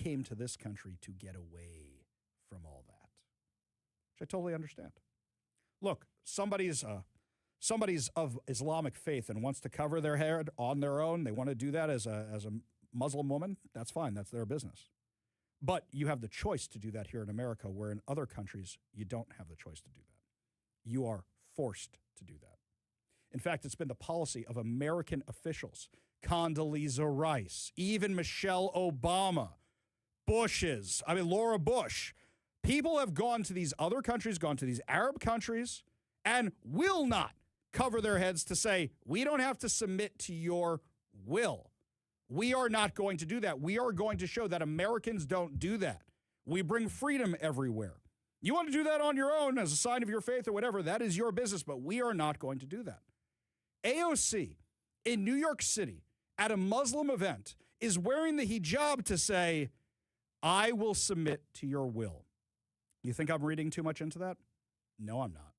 came to this country to get away from all that, which I totally understand. Look, somebody's of Islamic faith and wants to cover their head on their own. They want to do that as a Muslim woman. That's fine. That's their business. But you have the choice to do that here in America, where in other countries, you don't have the choice to do that. You are forced to do that. In fact, it's been the policy of American officials, Condoleezza Rice, even Michelle Obama, Laura Bush. People have gone to these other countries, gone to these Arab countries, and will not cover their heads to say, we don't have to submit to your will. We are not going to do that. We are going to show that Americans don't do that. We bring freedom everywhere. You want to do that on your own as a sign of your faith or whatever, that is your business, but we are not going to do that. AOC in New York City at a Muslim event is wearing the hijab to say, I will submit to your will. You think I'm reading too much into that? No, I'm not.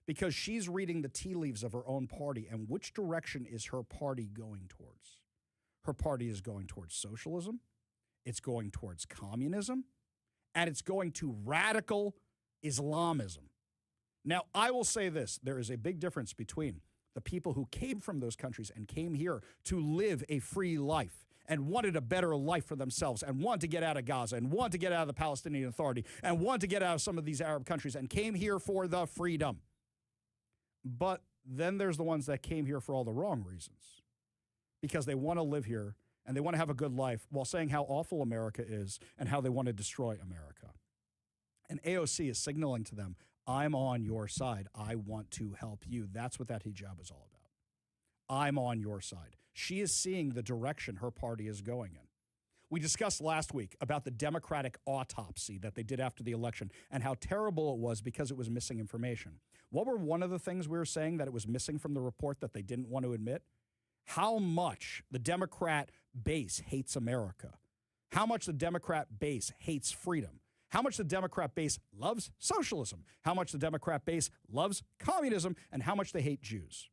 Because she's reading the tea leaves of her own party, and which direction is her party going towards? Her party is going towards socialism, it's going towards communism, and it's going to radical Islamism. Now, I will say this. There is a big difference between the people who came from those countries and came here to live a free life and wanted a better life for themselves and want to get out of Gaza and want to get out of the Palestinian Authority and want to get out of some of these Arab countries and came here for the freedom. But then there's the ones that came here for all the wrong reasons, because they want to live here and they want to have a good life while saying how awful America is and how they want to destroy America. And AOC is signaling to them, I'm on your side. I want to help you. That's what that hijab is all about. I'm on your side. She is seeing the direction her party is going in. We discussed last week about the Democratic autopsy that they did after the election and how terrible it was because it was missing information. What were one of the things we were saying that it was missing from the report that they didn't want to admit? How much the Democrat base hates America. How much the Democrat base hates freedom. How much the Democrat base loves socialism. How much the Democrat base loves communism. And how much they hate Jews.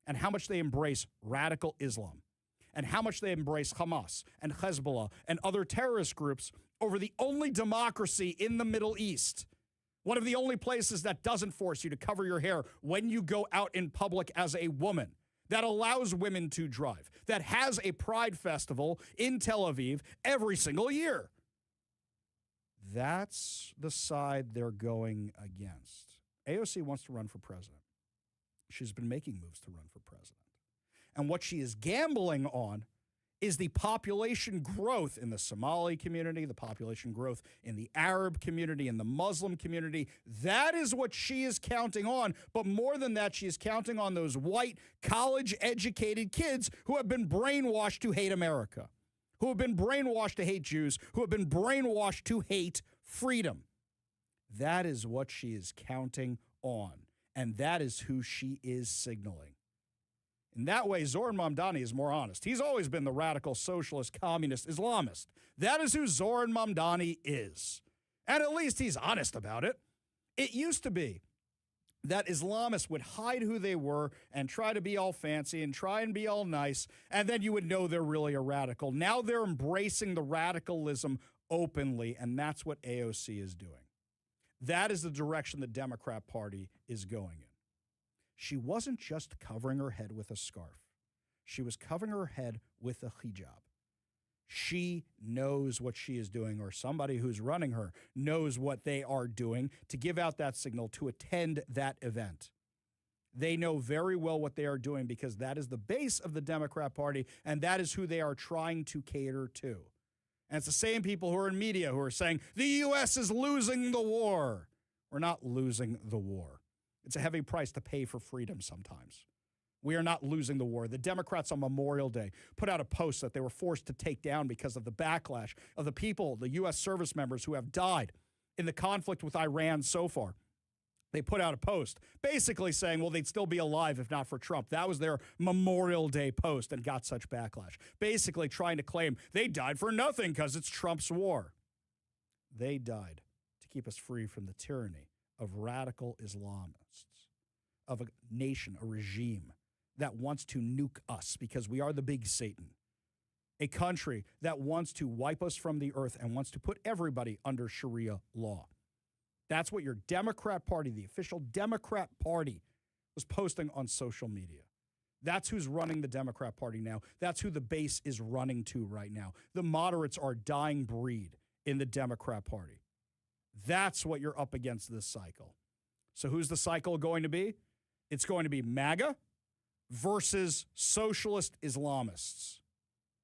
And how much they embrace radical Islam. And how much they embrace Hamas and Hezbollah and other terrorist groups over the only democracy in the Middle East. One of the only places that doesn't force you to cover your hair when you go out in public as a woman, that allows women to drive, that has a pride festival in Tel Aviv every single year. That's the side they're going against. AOC wants to run for president. She's been making moves to run for president. And what she is gambling on is the population growth in the Somali community, the population growth in the Arab community, in the Muslim community. That is what she is counting on. But more than that, she is counting on those white, college-educated kids who have been brainwashed to hate America, who have been brainwashed to hate Jews, who have been brainwashed to hate freedom. That is what she is counting on. And that is who she is signaling. In that way, Zoran Mamdani is more honest. He's always been the radical socialist, communist, Islamist. That is who Zoran Mamdani is. And at least he's honest about it. It used to be that Islamists would hide who they were and try to be all fancy and try and be all nice, and then you would know they're really a radical. Now they're embracing the radicalism openly, and that's what AOC is doing. That is the direction the Democrat Party is going in. She wasn't just covering her head with a scarf. She was covering her head with a hijab. She knows what she is doing, or somebody who's running her knows what they are doing to give out that signal to attend that event. They know very well what they are doing because that is the base of the Democrat Party, and that is who they are trying to cater to. And it's the same people who are in media who are saying, the U.S. is losing the war. We're not losing the war. It's a heavy price to pay for freedom sometimes. We are not losing the war. The Democrats on Memorial Day put out a post that they were forced to take down because of the backlash of the people, the U.S. service members who have died in the conflict with Iran so far. They put out a post basically saying, well, they'd still be alive if not for Trump. That was their Memorial Day post and got such backlash. Basically trying to claim they died for nothing because it's Trump's war. They died to keep us free from the tyranny of radical Islamists, of a nation, a regime that wants to nuke us because we are the big Satan. a country that wants to wipe us from the earth and wants to put everybody under Sharia law. That's what your Democrat Party, the official Democrat Party, was posting on social media. That's who's running the Democrat Party now. That's who the base is running to right now. The moderates are a dying breed in the Democrat Party. That's what you're up against this cycle. So who's the cycle going to be? It's going to be MAGA versus socialist Islamists.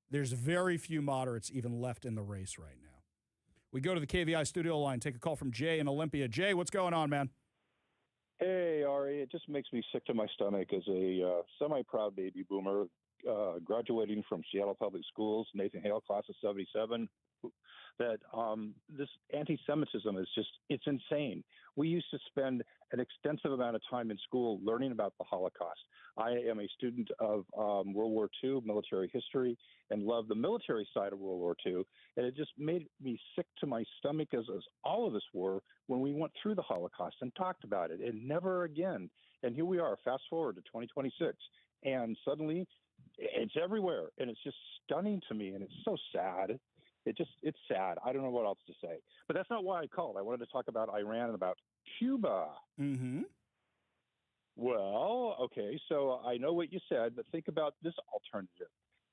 There's very few moderates even left in the race right now. We go to the KVI studio line, take a call from Jay in Olympia. Jay, what's going on, man? Hey, Ari, it just makes me sick to my stomach as a semi-proud baby boomer graduating from Seattle Public Schools, Nathan Hale class of 77, that this anti-Semitism is just, it's insane. We used to spend an extensive amount of time in school learning about the Holocaust. I am a student of World War II, military history, and love the military side of World War II. And it just made me sick to my stomach, as all of us were, when we went through the Holocaust and talked about it, and never again. And here we are, fast forward to 2026, and suddenly it's everywhere, and it's just stunning to me, and it's so sad. It's sad. I don't know what else to say. But that's not why I called. I wanted to talk about Iran and about Cuba. Mm-hmm. Well, okay, so I know what you said, but think about this alternative.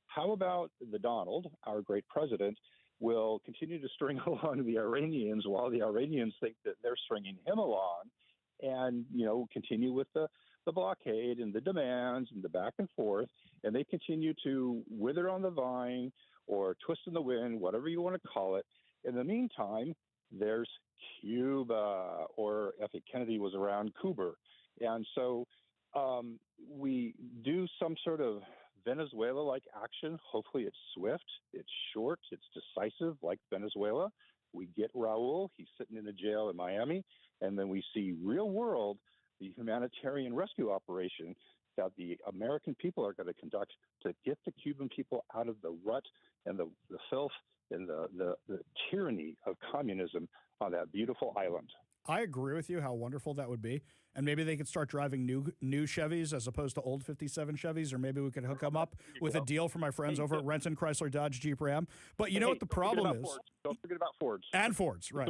How about the Donald, our great president, will continue to string along the Iranians while the Iranians think that they're stringing him along, and, continue with the blockade and the demands and the back and forth, and they continue to wither on the vine or twist in the wind, whatever you want to call it. In the meantime, there's Cuba, or if Kennedy was around, Cuba. And so we do some sort of Venezuela-like action. Hopefully it's swift, it's short, it's decisive, like Venezuela. We get Raul, he's sitting in a jail in Miami, and then we see real world, the humanitarian rescue operation that the American people are going to conduct to get the Cuban people out of the rut and the filth and the tyranny of communism on that beautiful island. I agree with you how wonderful that would be. And maybe they could start driving new Chevys as opposed to old 57 Chevys, or maybe we could hook them up with a deal for my friends over at Renton Chrysler Dodge Jeep Ram. But you know what the problem is? Don't forget about Fords. And Fords, right.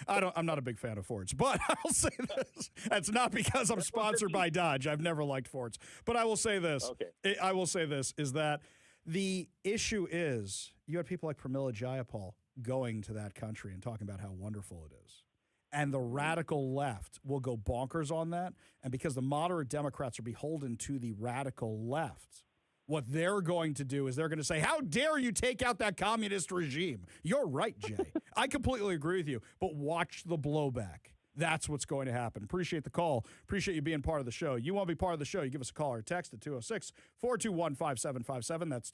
I'm not a big fan of Fords, but I will say this. That's not because I'm sponsored by Dodge. I've never liked Fords. But I will say this. Okay. I will say this, is that the issue is you had people like Pramila Jayapal going to that country and talking about how wonderful it is. And the radical left will go bonkers on that. And because the moderate Democrats are beholden to the radical left, what they're going to do is they're going to say, how dare you take out that communist regime? You're right, Jay. I completely agree with you. But watch the blowback. That's what's going to happen. Appreciate the call. Appreciate you being part of the show. You want to be part of the show, you give us a call or text at 206-421-5757. That's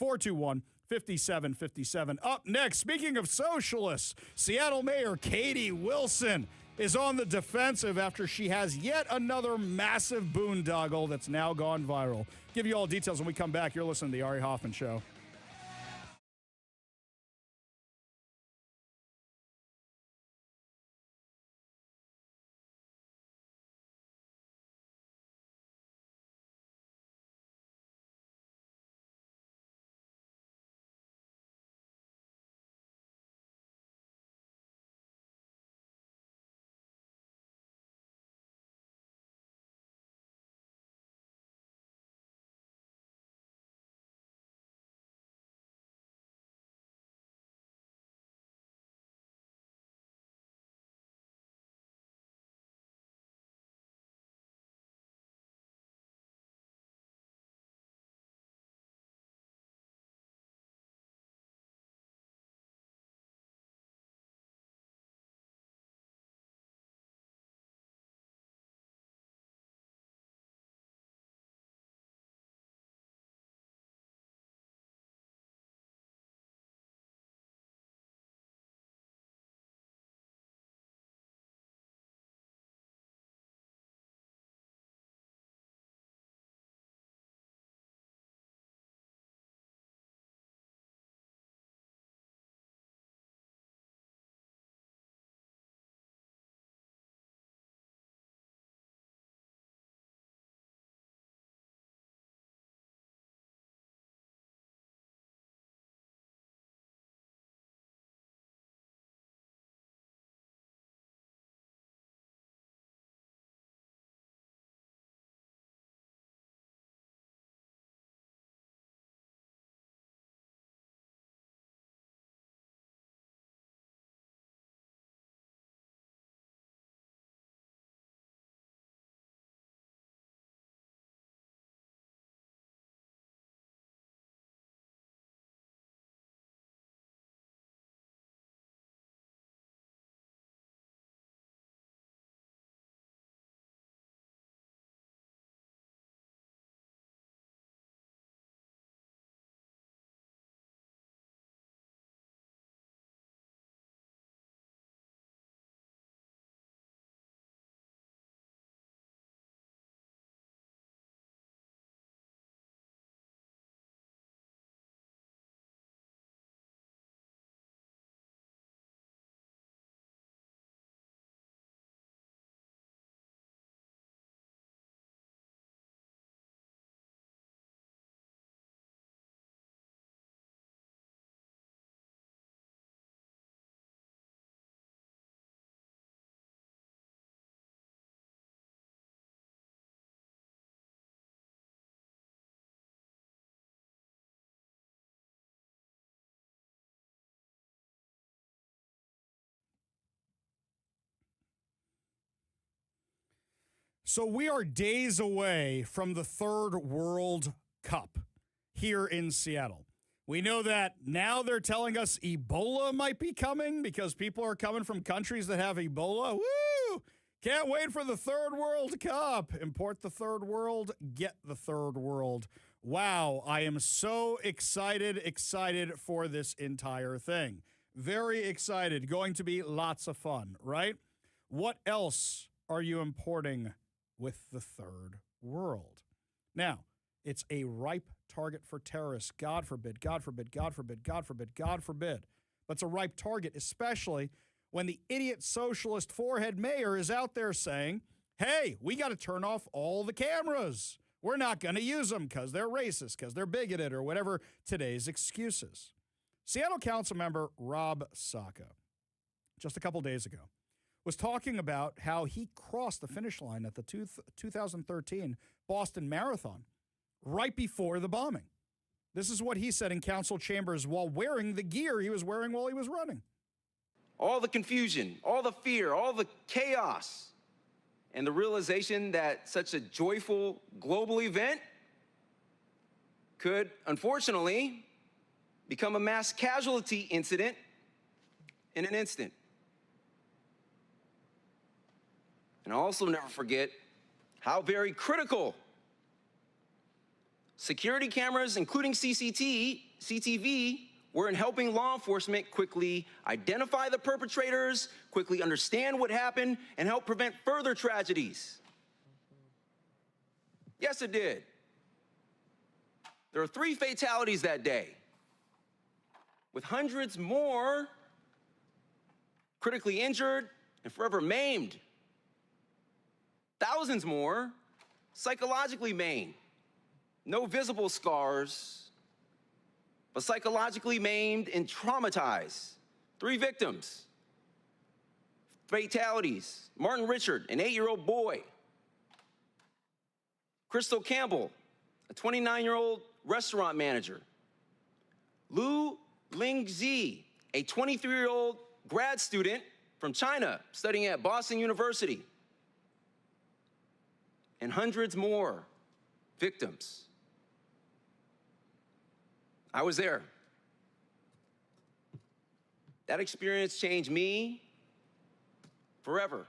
206-421-5757. Up next, speaking of socialists, Seattle Mayor Katie Wilson is on the defensive after she has yet another massive boondoggle that's now gone viral. Give you all details when we come back. You're listening to The Ari Hoffman Show. So we are days away from the Third World Cup here in Seattle. We know that now they're telling us Ebola might be coming because people are coming from countries that have Ebola. Woo! Can't wait for the Third World Cup. Import the Third World, get the Third World. Wow, I am so excited for this entire thing. Very excited. Going to be lots of fun, right? What else are you importing with the Third World? Now, it's a ripe target for terrorists. God forbid, God forbid, God forbid, God forbid, God forbid. But it's a ripe target, especially when the idiot socialist forehead mayor is out there saying, hey, we got to turn off all the cameras. We're not going to use them because they're racist, because they're bigoted, or whatever today's excuse is. Seattle Council member Rob Saka, just a couple days ago, was talking about how he crossed the finish line at the 2013 Boston Marathon right before the bombing. This is what he said in council chambers while wearing the gear he was wearing while he was running. All the confusion, all the fear, all the chaos, and the realization that such a joyful global event could, unfortunately, become a mass casualty incident in an instant. And I'll also never forget how very critical security cameras, including CCTV, were in helping law enforcement quickly identify the perpetrators, quickly understand what happened, and help prevent further tragedies. Yes, it did. There were 3 fatalities that day, with hundreds more critically injured and forever maimed. Thousands more psychologically maimed. No visible scars, but psychologically maimed and traumatized. 3 victims. Fatalities. Martin Richard, an 8-year-old boy. Crystal Campbell, a 29-year-old restaurant manager. Lu Lingzi, a 23-year-old grad student from China studying at Boston University. And hundreds more victims. I was there. That experience changed me forever.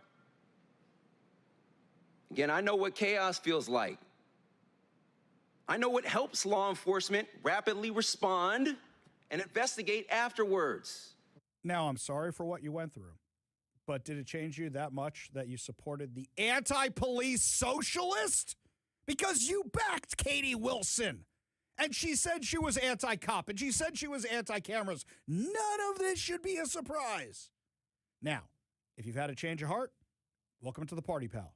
Again, I know what chaos feels like. I know what helps law enforcement rapidly respond and investigate afterwards. Now, I'm sorry for what you went through, but did it change you that much that you supported the anti-police socialist? Because you backed Katie Wilson. And she said she was anti-cop, and she said she was anti-cameras. None of this should be a surprise. Now, if you've had a change of heart, welcome to the party, pal.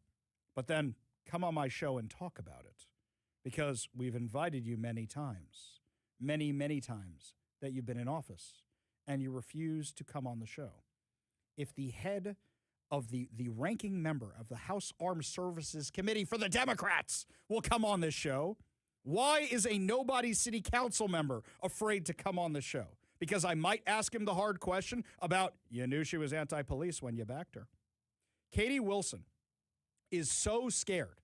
But then come on my show and talk about it. Because we've invited you many times, many times that you've been in office, and you refuse to come on the show. If the head of the ranking member of the House Armed Services Committee for the Democrats will come on this show, why is a nobody city council member afraid to come on the show? Because I might ask him the hard question about, you knew she was anti-police when you backed her. Katie Wilson is so scared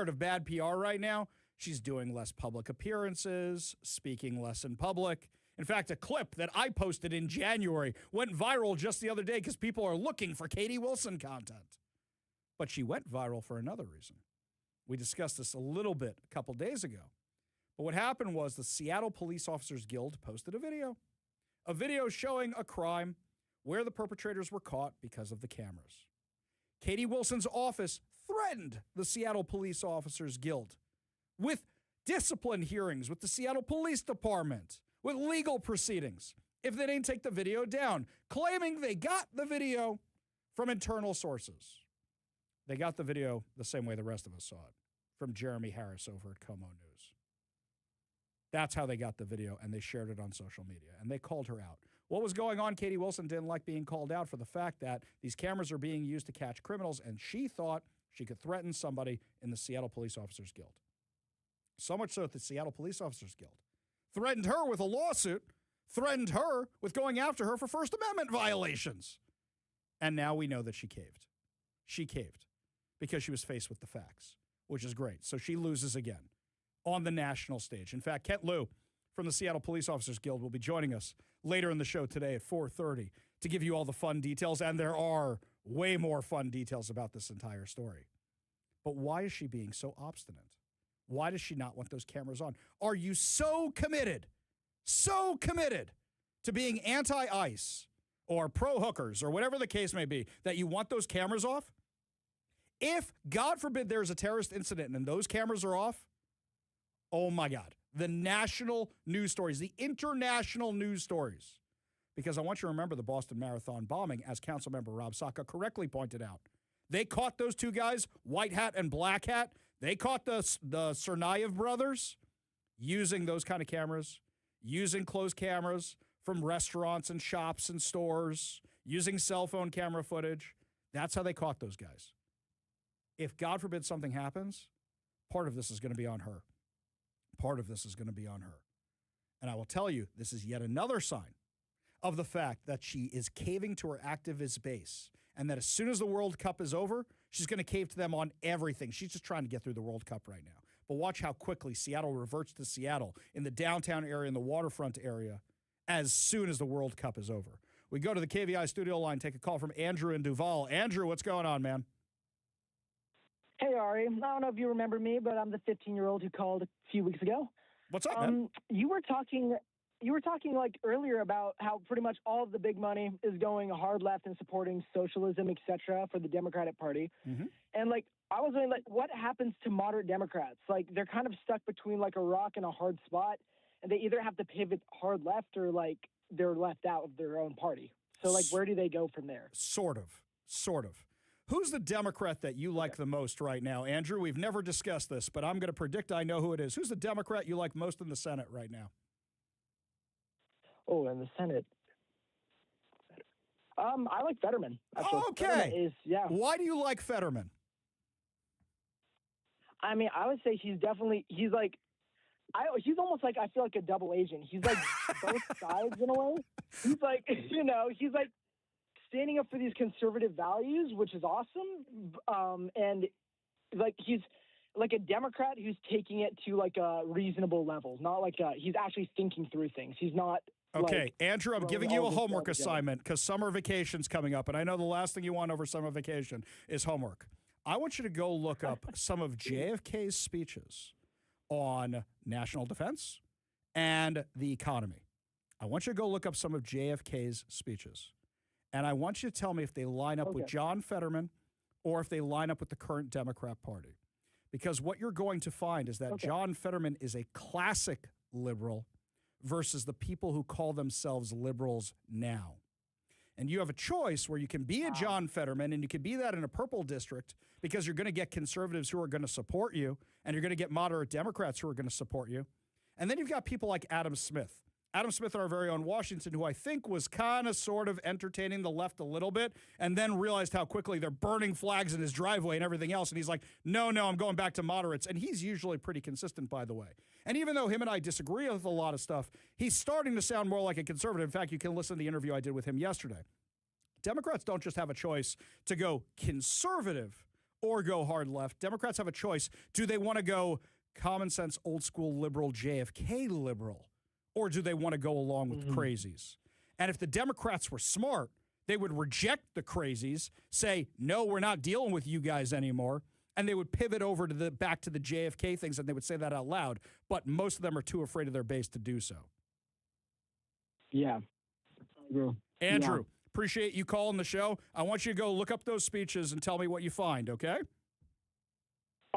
of bad PR right now. She's doing less public appearances, speaking less in public. In fact, a clip that I posted in January went viral just the other day because people are looking for Katie Wilson content. But she went viral for another reason. We discussed this a little bit a couple days ago. But what happened was the Seattle Police Officers Guild posted a video showing a crime where the perpetrators were caught because of the cameras. Katie Wilson's office threatened the Seattle Police Officers Guild with discipline hearings with the Seattle Police Department, with legal proceedings, if they didn't take the video down, claiming they got the video from internal sources. They got the video the same way the rest of us saw it, from Jeremy Harris over at Como News. That's how they got the video, and they shared it on social media, and they called her out. What was going on? Katie Wilson didn't like being called out for the fact that these cameras are being used to catch criminals, and she thought she could threaten somebody in the Seattle Police Officers Guild. So much so that the Seattle Police Officers Guild threatened her with a lawsuit, threatened her with going after her for First Amendment violations. And now we know that she caved. She caved. because she was faced with the facts, which is great. So she loses again on the national stage. In fact, Kent Liu from the Seattle Police Officers Guild will be joining us later in the show today at 4:30 to give you all the fun details, and there are way more fun details about this entire story. But why is she being so obstinate? Why does she not want those cameras on? Are you so committed to being anti-ICE or pro-hookers or whatever the case may be that you want those cameras off? If, God forbid, there's a terrorist incident and those cameras are off, oh my God, the national news stories, the international news stories. Because I want you to remember the Boston Marathon bombing, as Councilmember Rob Saka correctly pointed out. They caught those two guys, white hat and black hat. They caught the Tsarnaev brothers using those kind of cameras, using closed cameras from restaurants and shops and stores, using cell phone camera footage. That's how they caught those guys. If, God forbid, something happens, part of this is going to be on her. Part of this is going to be on her. And I will tell you, this is yet another sign of the fact that she is caving to her activist base, and that as soon as the World Cup is over, she's going to cave to them on everything. She's just trying to get through the World Cup right now. But watch how quickly Seattle reverts to Seattle in the downtown area, in the waterfront area, as soon as the World Cup is over. We go to the KVI studio line, take a call from Andrew in Duval. Andrew, what's going on, man? Hey, Ari. I don't know if you remember me, but I'm the 15-year-old who called a few weeks ago. What's up, man? You were talking like earlier about how pretty much all of the big money is going hard left and supporting socialism, etc., for the Democratic Party. Mm-hmm. And like I was wondering, like, what happens to moderate Democrats? Like they're kind of stuck between like a rock and a hard spot, and they either have to pivot hard left or like they're left out of their own party. So like, where do they go from there? Sort of. Who's the Democrat that you like the most right now? Andrew, we've never discussed this, but I'm going to predict I know who it is. Who's the Democrat you like most in the Senate right now? Oh, in the Senate. I like Fetterman. Actually. Okay. Fetterman Why do you like Fetterman? I mean, I would say he's almost like, I feel like a double agent. He's like both sides in a way. He's like, he's like standing up for these conservative values, which is awesome. And like, he's like a Democrat who's taking it to like a reasonable level, not like he's actually thinking through things. He's not. Okay, like, Andrew, I'm giving you a homework assignment because summer vacation's coming up, and I know the last thing you want over summer vacation is homework. I want you to go look up some of JFK's speeches on national defense and the economy. I want you to go look up some of JFK's speeches, and I want you to tell me if they line up with John Fetterman or if they line up with the current Democrat Party. Because what you're going to find is that John Fetterman is a classic liberal versus the people who call themselves liberals now. And you have a choice where you can be a John Fetterman, and you can be that in a purple district because you're going to get conservatives who are going to support you, and you're going to get moderate Democrats who are going to support you. And then you've got people like Adam Smith. Adam Smith, our very own Washington, who I think was kind of sort of entertaining the left a little bit and then realized how quickly they're burning flags in his driveway and everything else. And he's like, no, I'm going back to moderates. And he's usually pretty consistent, by the way. And even though him and I disagree with a lot of stuff, he's starting to sound more like a conservative. In fact, you can listen to the interview I did with him yesterday. Democrats don't just have a choice to go conservative or go hard left. Democrats have a choice. Do they want to go common sense, old school liberal, JFK liberal? Or do they want to go along with the crazies? And if the Democrats were smart, they would reject the crazies, say, no, we're not dealing with you guys anymore. And they would pivot over to back to the JFK things, and they would say that out loud. But most of them are too afraid of their base to do so. Yeah. Andrew, appreciate you calling the show. I want you to go look up those speeches and tell me what you find, okay?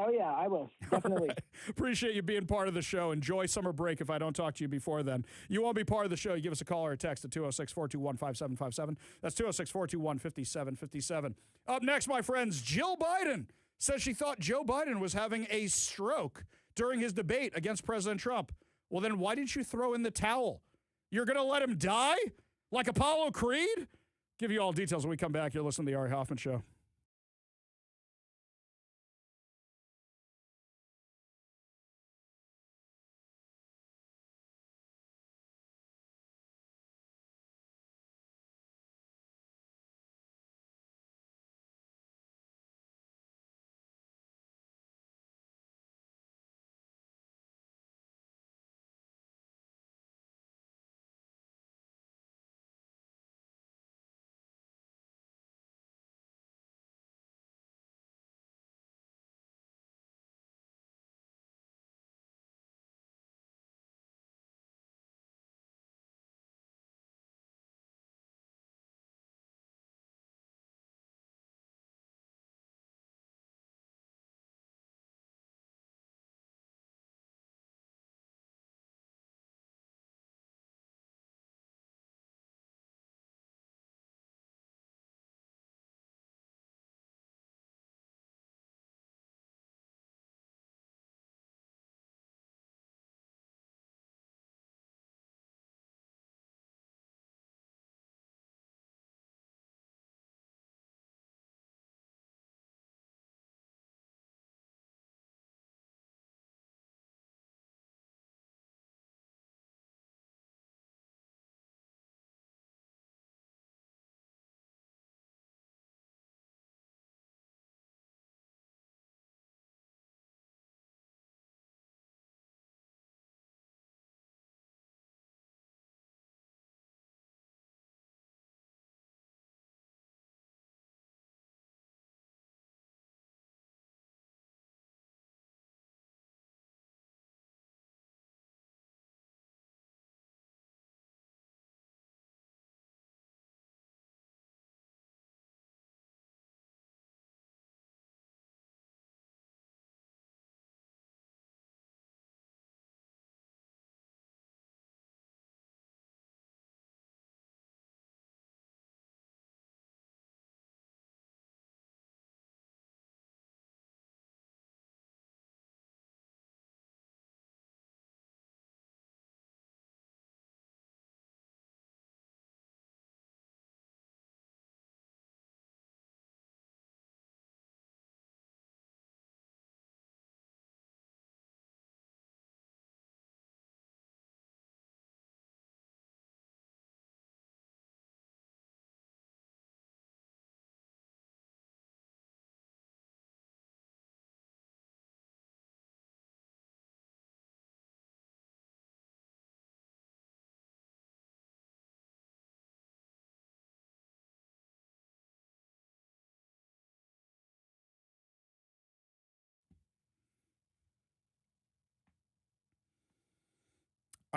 Oh, yeah, I will. Definitely. Right. Appreciate you being part of the show. Enjoy summer break if I don't talk to you before then. You want to be part of the show, you give us a call or a text at 206-421-5757. That's 206-421-5757. Up next, my friends, Jill Biden says she thought Joe Biden was having a stroke during his debate against President Trump. Well, then why didn't you throw in the towel? You're going to let him die? Like Apollo Creed? Give you all details when we come back. You're listening to The Ari Hoffman Show.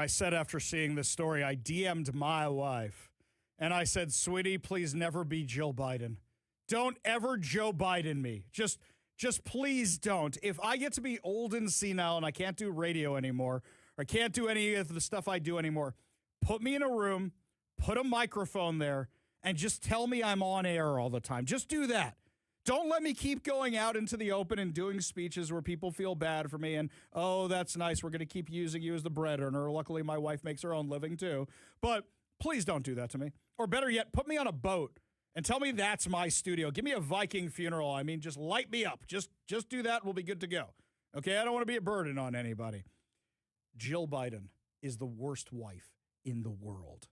I said after seeing this story, I DM'd my wife, and I said, sweetie, please never be Jill Biden. Don't ever Joe Biden me. Just please don't. If I get to be old and senile and I can't do radio anymore, or I can't do any of the stuff I do anymore, put me in a room, put a microphone there, and just tell me I'm on air all the time. Just do that. Don't let me keep going out into the open and doing speeches where people feel bad for me and, oh, that's nice, we're going to keep using you as the bread earner. Luckily, my wife makes her own living too. But please don't do that to me. Or better yet, put me on a boat and tell me that's my studio. Give me a Viking funeral. I mean, just light me up. Just do that. We'll be good to go. Okay? I don't want to be a burden on anybody. Jill Biden is the worst wife in the world.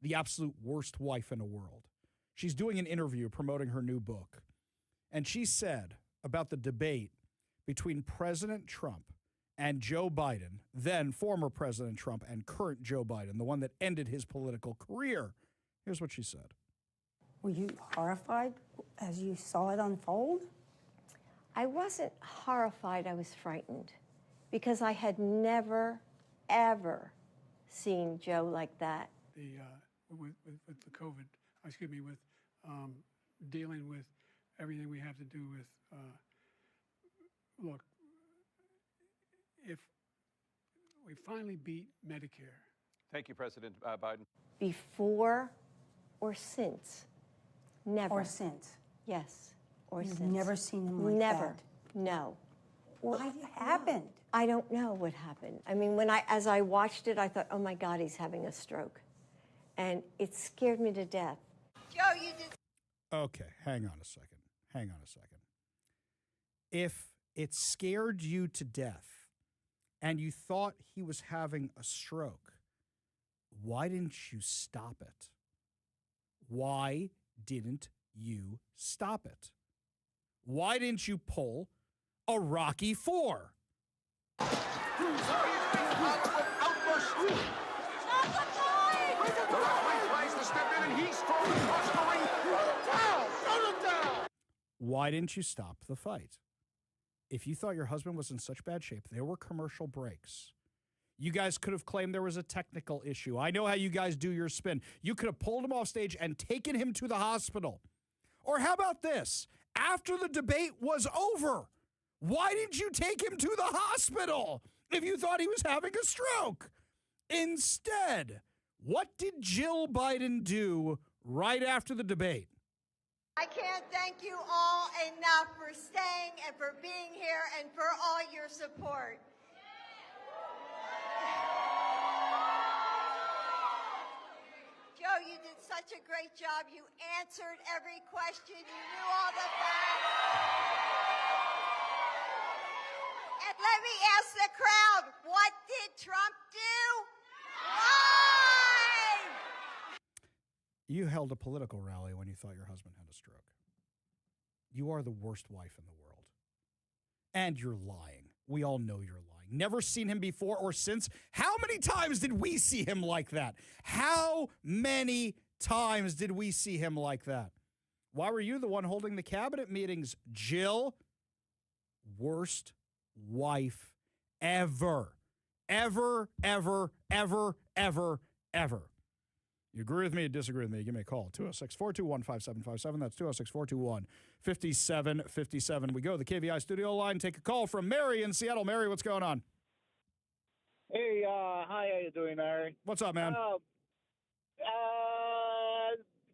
The absolute worst wife in the world. She's doing an interview promoting her new book. And she said about the debate between President Trump and Joe Biden, then former President Trump and current Joe Biden, the one that ended his political career. Here's what she said. Were you horrified as you saw it unfold? I wasn't horrified, I was frightened because I had never, ever seen Joe like that. With the COVID, with dealing with everything we have to do with, look, if we finally beat Medicare. Thank you, President Biden. Before or since? Never. Or since? Yes, or You've since. never seen him like Never. that? No. What happened? I don't know what happened. I mean, as I watched it, I thought, oh my God, he's having a stroke. And it scared me to death. Joe, you did. Okay, hang on a second. If it scared you to death and you thought he was having a stroke, why didn't you stop it? Why didn't you stop it? Why didn't you pull a Rocky IV? Why didn't you stop the fight? If you thought your husband was in such bad shape, there were commercial breaks. You guys could have claimed there was a technical issue. I know how you guys do your spin. You could have pulled him off stage and taken him to the hospital. Or how about this? After the debate was over, why didn't you take him to the hospital if you thought he was having a stroke? Instead, what did Jill Biden do right after the debate? I can't thank you all enough for staying and for being here and for all your support. Joe, you did such a great job. You answered every question. You knew all the facts. And let me ask the crowd, what did Trump do? Why? You held a political rally when you thought your husband had a stroke. You are the worst wife in the world. And you're lying. We all know you're lying. Never seen him before or since. How many times did we see him like that? How many times did we see him like that? Why were you the one holding the cabinet meetings, Jill? Worst wife ever. Ever, ever, ever, ever, ever. You agree with me or disagree with me? Give me a call. 206-421-5757. That's 206-421-5757. We go to the KVI studio line. Take a call from Mary in Seattle. Mary, what's going on? Hey, hi, how you doing, Mary? What's up, man?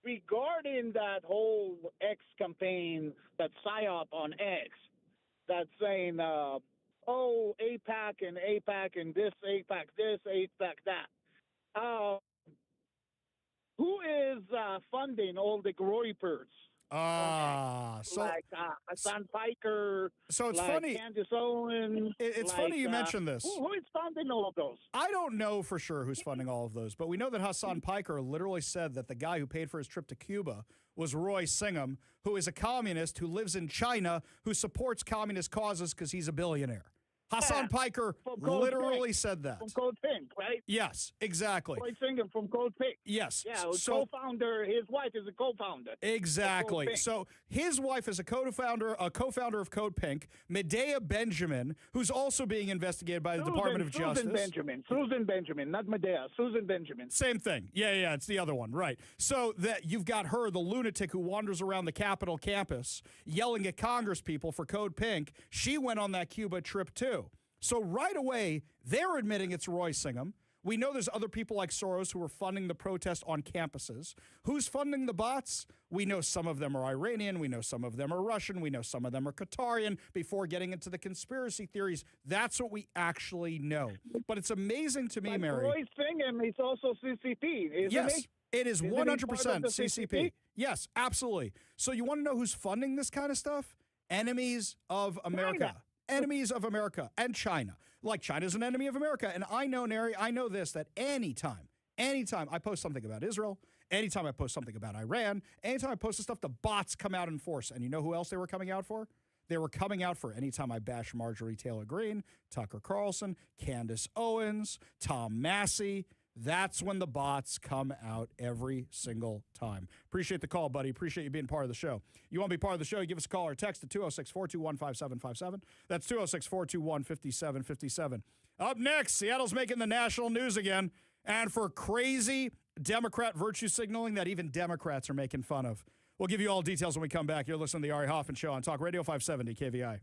Regarding that whole X campaign, that PSYOP on X, that's saying, APAC and this, APAC that. Who is funding all the groypers? Like Hassan Piker. So it's like funny. Candace Owens. It's funny you mention this. Who is funding all of those? I don't know for sure who's funding all of those, but we know that Hassan Piker literally said that the guy who paid for his trip to Cuba was Roy Singham, who is a communist who lives in China, who supports communist causes because he's a billionaire. Hassan Piker literally said that. From Cold Pink, right? Yes, exactly. Roy Singer from Cold Pink. Yes. Yeah, So co-founder. His wife is a co-founder. exactly. So his wife is a co-founder of Code Pink. Medea Benjamin, who's also being investigated by the Department of Justice. Susan Benjamin, not Medea. Susan Benjamin. Same thing. Yeah, it's the other one, right? So that you've got her, the lunatic who wanders around the Capitol campus yelling at Congress people for Code Pink. She went on that Cuba trip too. So right away, they're admitting it's Roy Singham. We know there's other people like Soros who are funding the protest on campuses. Who's funding the bots? We know some of them are Iranian. We know some of them are Russian. We know some of them are Qatarian. Before getting into the conspiracy theories, that's what we actually know. But it's amazing to me, But Mary. Roy Singham is also CCP, isn't Yes, he? it is Isn't he 100% part of the CCP. Yes, absolutely. So you want to know who's funding this kind of stuff? Enemies of America. China. Enemies of America and China. Like China's an enemy of America. And I know, Neri, I know this, that anytime I post something about Israel, anytime I post something about Iran, anytime I post the stuff, the bots come out in force. And you know who else they were coming out for? They were coming out for anytime I bash Marjorie Taylor Greene, Tucker Carlson, Candace Owens, Tom Massey. That's when the bots come out every single time. Appreciate the call, buddy. Appreciate you being part of the show. You want to be part of the show, you give us a call or text at 206-421-5757. That's 206-421-5757. Up next, Seattle's making the national news again. And for crazy Democrat virtue signaling that even Democrats are making fun of. We'll give you all details when we come back. You're listening to the Ari Hoffman Show on Talk Radio 570 KVI.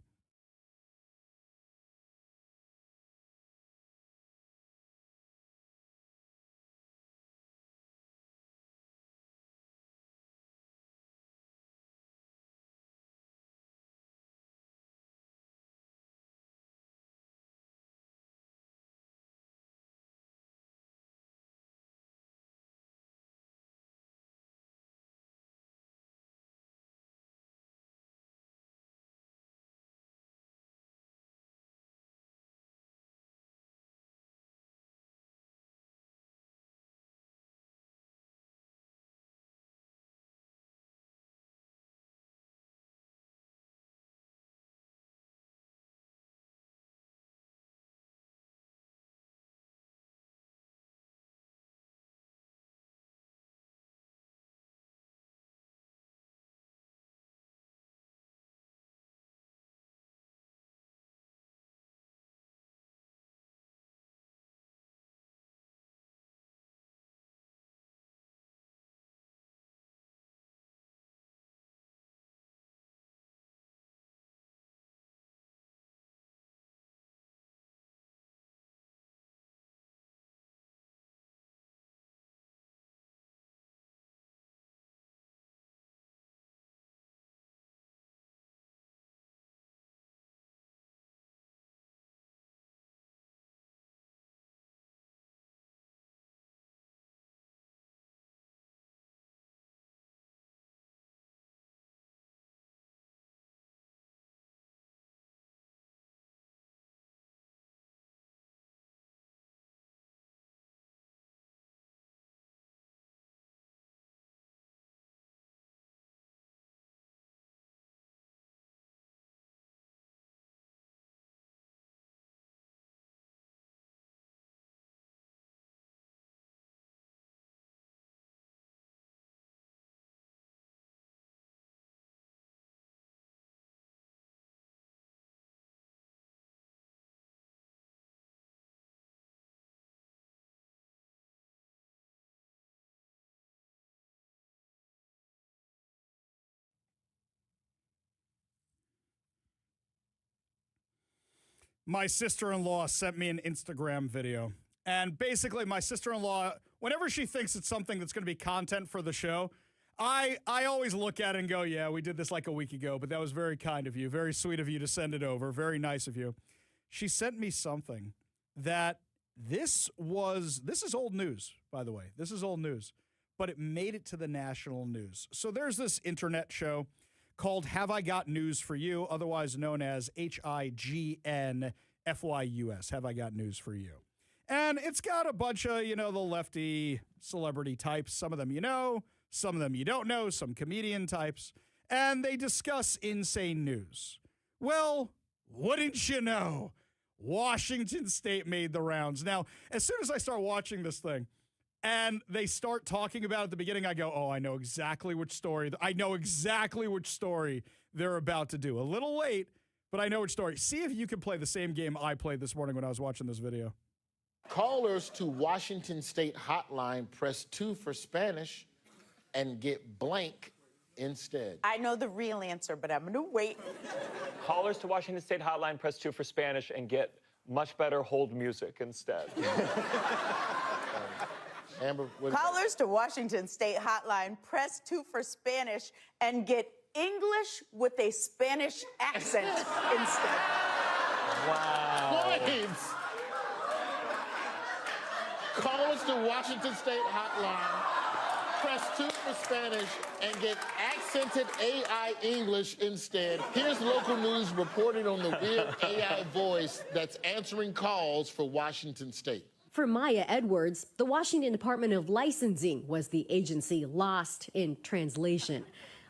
My sister-in-law sent me an Instagram video. And basically, my sister-in-law, whenever she thinks it's something that's going to be content for the show, I always look at it and go, yeah, we did this like a week ago, but that was very kind of you, very sweet of you to send it over, very nice of you. She sent me something that this is old news, by the way. This is old news, but it made it to the national news. So there's this internet show called Have I Got News for You, otherwise known as HIGNFYUS, Have I Got News for You. And it's got a bunch of, the lefty celebrity types. Some of them you know, some of them you don't know, some comedian types. And they discuss insane news. Well, wouldn't you know? Washington State made the rounds. Now, as soon as I start watching this thing and they start talking about it at the beginning, I go, oh, I know exactly which story. I know exactly which story they're about to do. A little late, but I know which story. See if you can play the same game I played this morning when I was watching this video. Callers to Washington State hotline press 2 for Spanish and get blank instead. I know the real answer, but I'm going to wait. Callers to Washington State hotline press 2 for Spanish and get much better hold music instead. Amber, Callers to Washington State hotline press 2 for Spanish and get English with a Spanish accent instead. Wow. Points. Callers to Washington State hotline press 2 for Spanish and get accented AI English instead. Here's local news reporting on the weird AI voice that's answering calls for Washington State. For Maya Edwards, the Washington Department of Licensing was the agency lost in translation.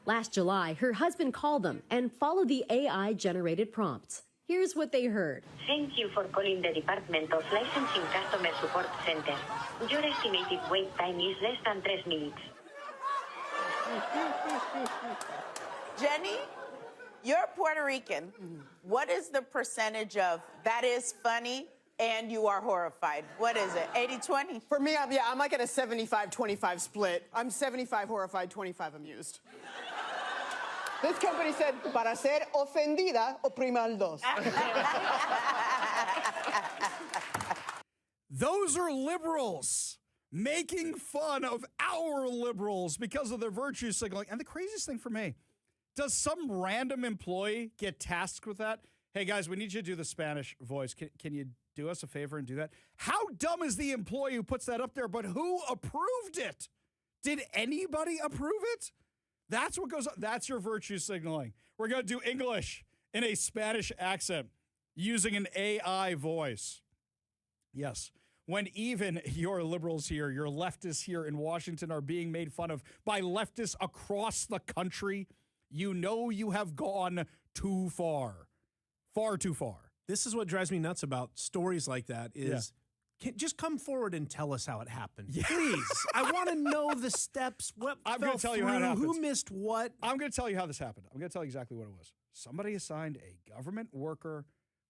Last July, her husband called them and followed the AI-generated prompts. Here's what they heard. Thank you for calling the Department of Licensing Customer Support Center. Your estimated wait time is less than 3 minutes. Jenny, you're Puerto Rican. What is the percentage of that is funny and you are horrified? What is it, 80-20? For me, I'm like at a 75-25 split. I'm 75 horrified, 25 amused. This company said, para ser ofendida, oprima al dos. Those are liberals making fun of our liberals because of their virtue signaling. And the craziest thing for me, does some random employee get tasked with that? Hey, guys, we need you to do the Spanish voice. Can you do us a favor and do that? How dumb is the employee who puts that up there, but who approved it? Did anybody approve it? That's what goes on. That's your virtue signaling. We're going to do English in a Spanish accent using an AI voice. Yes. When even your liberals here, your leftists here in Washington are being made fun of by leftists across the country, you know you have gone too far. Far too far. This is what drives me nuts about stories like that is just come forward and tell us how it happened. Yeah. Please. I want to know the steps. What I'm going to tell you how it happened. Who missed what? I'm going to tell you how this happened. I'm going to tell you exactly what it was. Somebody assigned a government worker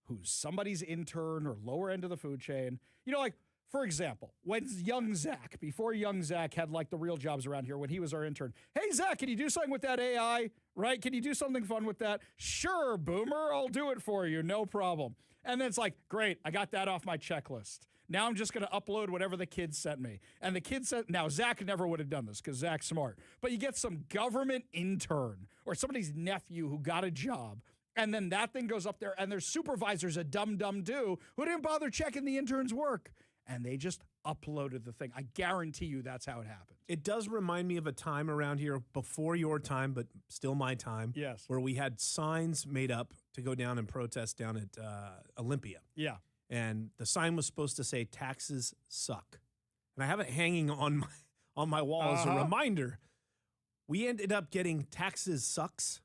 who's somebody's intern or lower end of the food chain. You know, like, for example, when young Zach, before young Zach had like the real jobs around here, when he was our intern, hey, Zach, can you do something with that AI? Right? Can you do something fun with that? Sure, boomer, I'll do it for you. No problem. And then it's like, great, I got that off my checklist. Now I'm just going to upload whatever the kids sent me. And the kids sent, now Zach never would have done this because Zach's smart. But you get some government intern or somebody's nephew who got a job. And then that thing goes up there and their supervisor's a dumb do who didn't bother checking the intern's work. And they just uploaded the thing. I guarantee you that's how it happened. It does remind me of a time around here before your time, but still my time. Yes. Where we had signs made up to go down and protest down at Olympia. Yeah. And the sign was supposed to say taxes suck. And I have it hanging on my wall as a reminder. We ended up getting taxes sucks.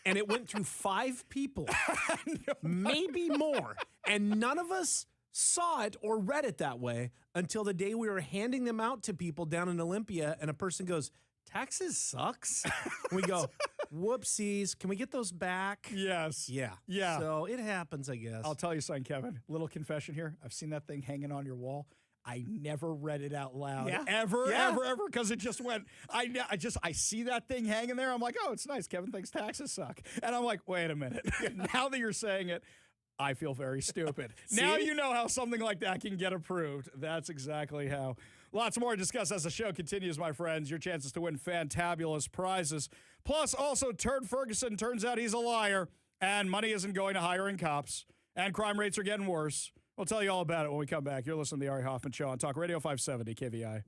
And it went through 5 people, maybe more. And none of us saw it or read it that way until the day we were handing them out to people down in Olympia, and a person goes, taxes sucks? And we go, whoopsies, can we get those back? Yes. Yeah. Yeah. So it happens, I guess. I'll tell you something, Kevin. Little confession here. I've seen that thing hanging on your wall. I never read it out loud. Yeah. Ever, because it just went, I see that thing hanging there. I'm like, oh, it's nice. Kevin thinks taxes suck. And I'm like, wait a minute. Now that you're saying it, I feel very stupid. Now you know how something like that can get approved. That's exactly how. Lots more to discuss as the show continues, my friends. Your chances to win fantabulous prizes. Plus, also, Turd Ferguson turns out he's a liar, and money isn't going to hiring cops, and crime rates are getting worse. We'll tell you all about it when we come back. You're listening to The Ari Hoffman Show on Talk Radio 570 KVI.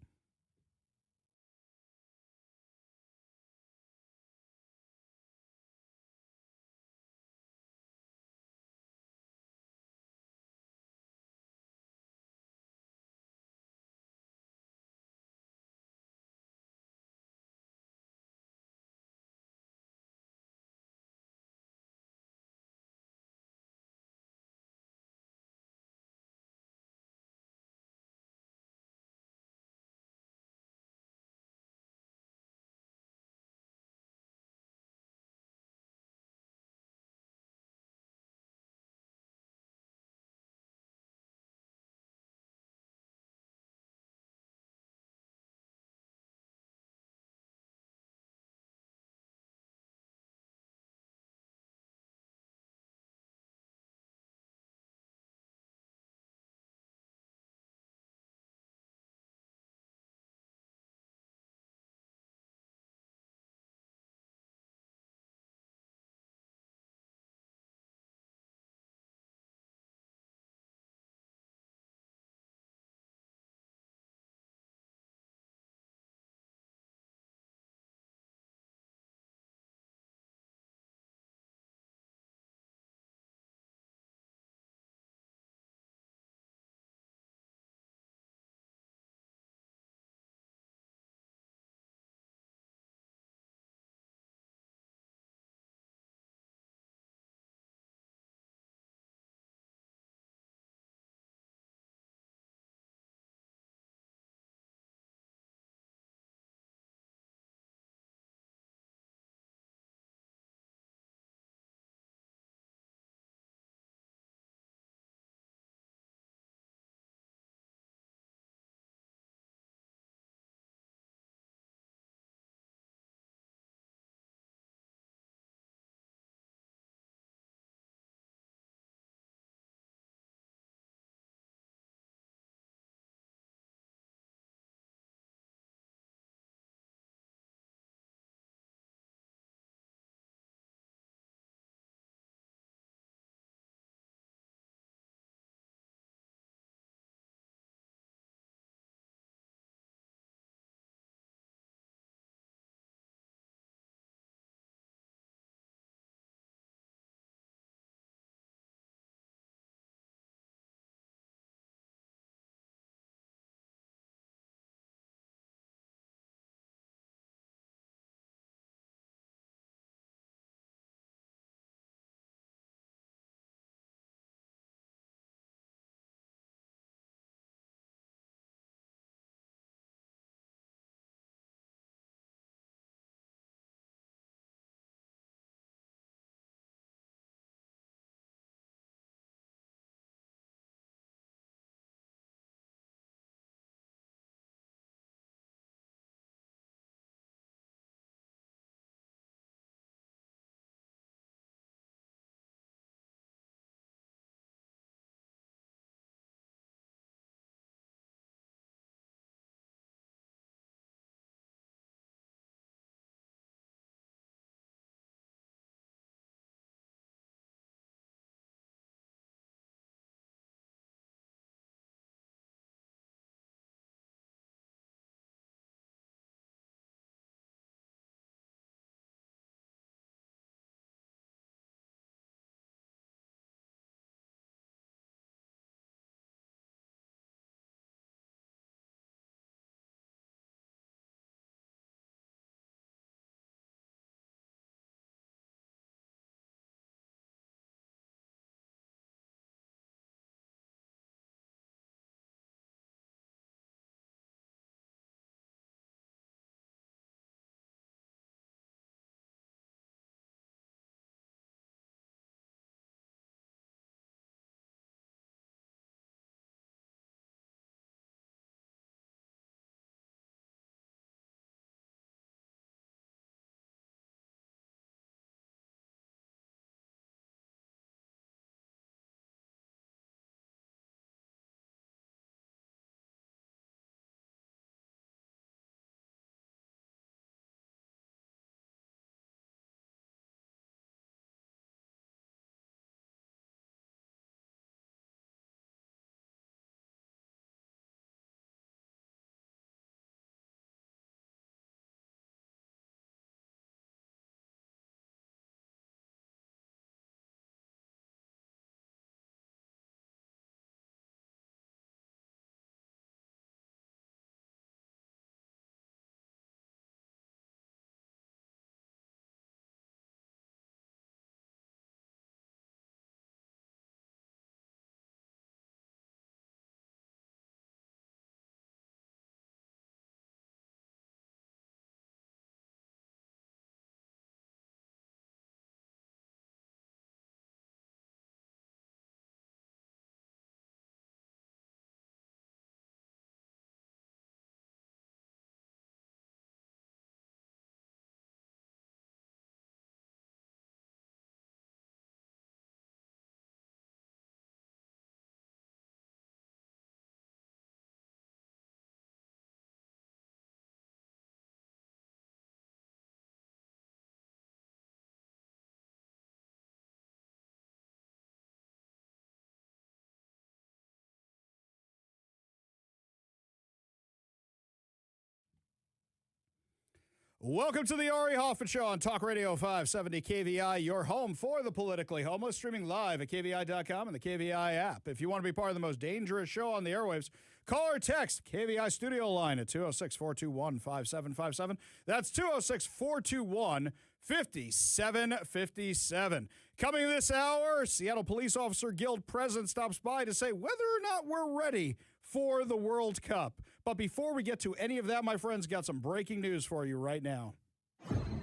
Welcome to the Ari Hoffman Show on Talk Radio 570 KVI, your home for the politically homeless, streaming live at KVI.com and the KVI app. If you want to be part of the most dangerous show on the airwaves, call or text KVI studio line at 206-421-5757. That's 206-421-5757. Coming this hour, Seattle Police Officer Guild President stops by to say whether or not we're ready for the World Cup. But before we get to any of that, my friends, got some breaking news for you right now.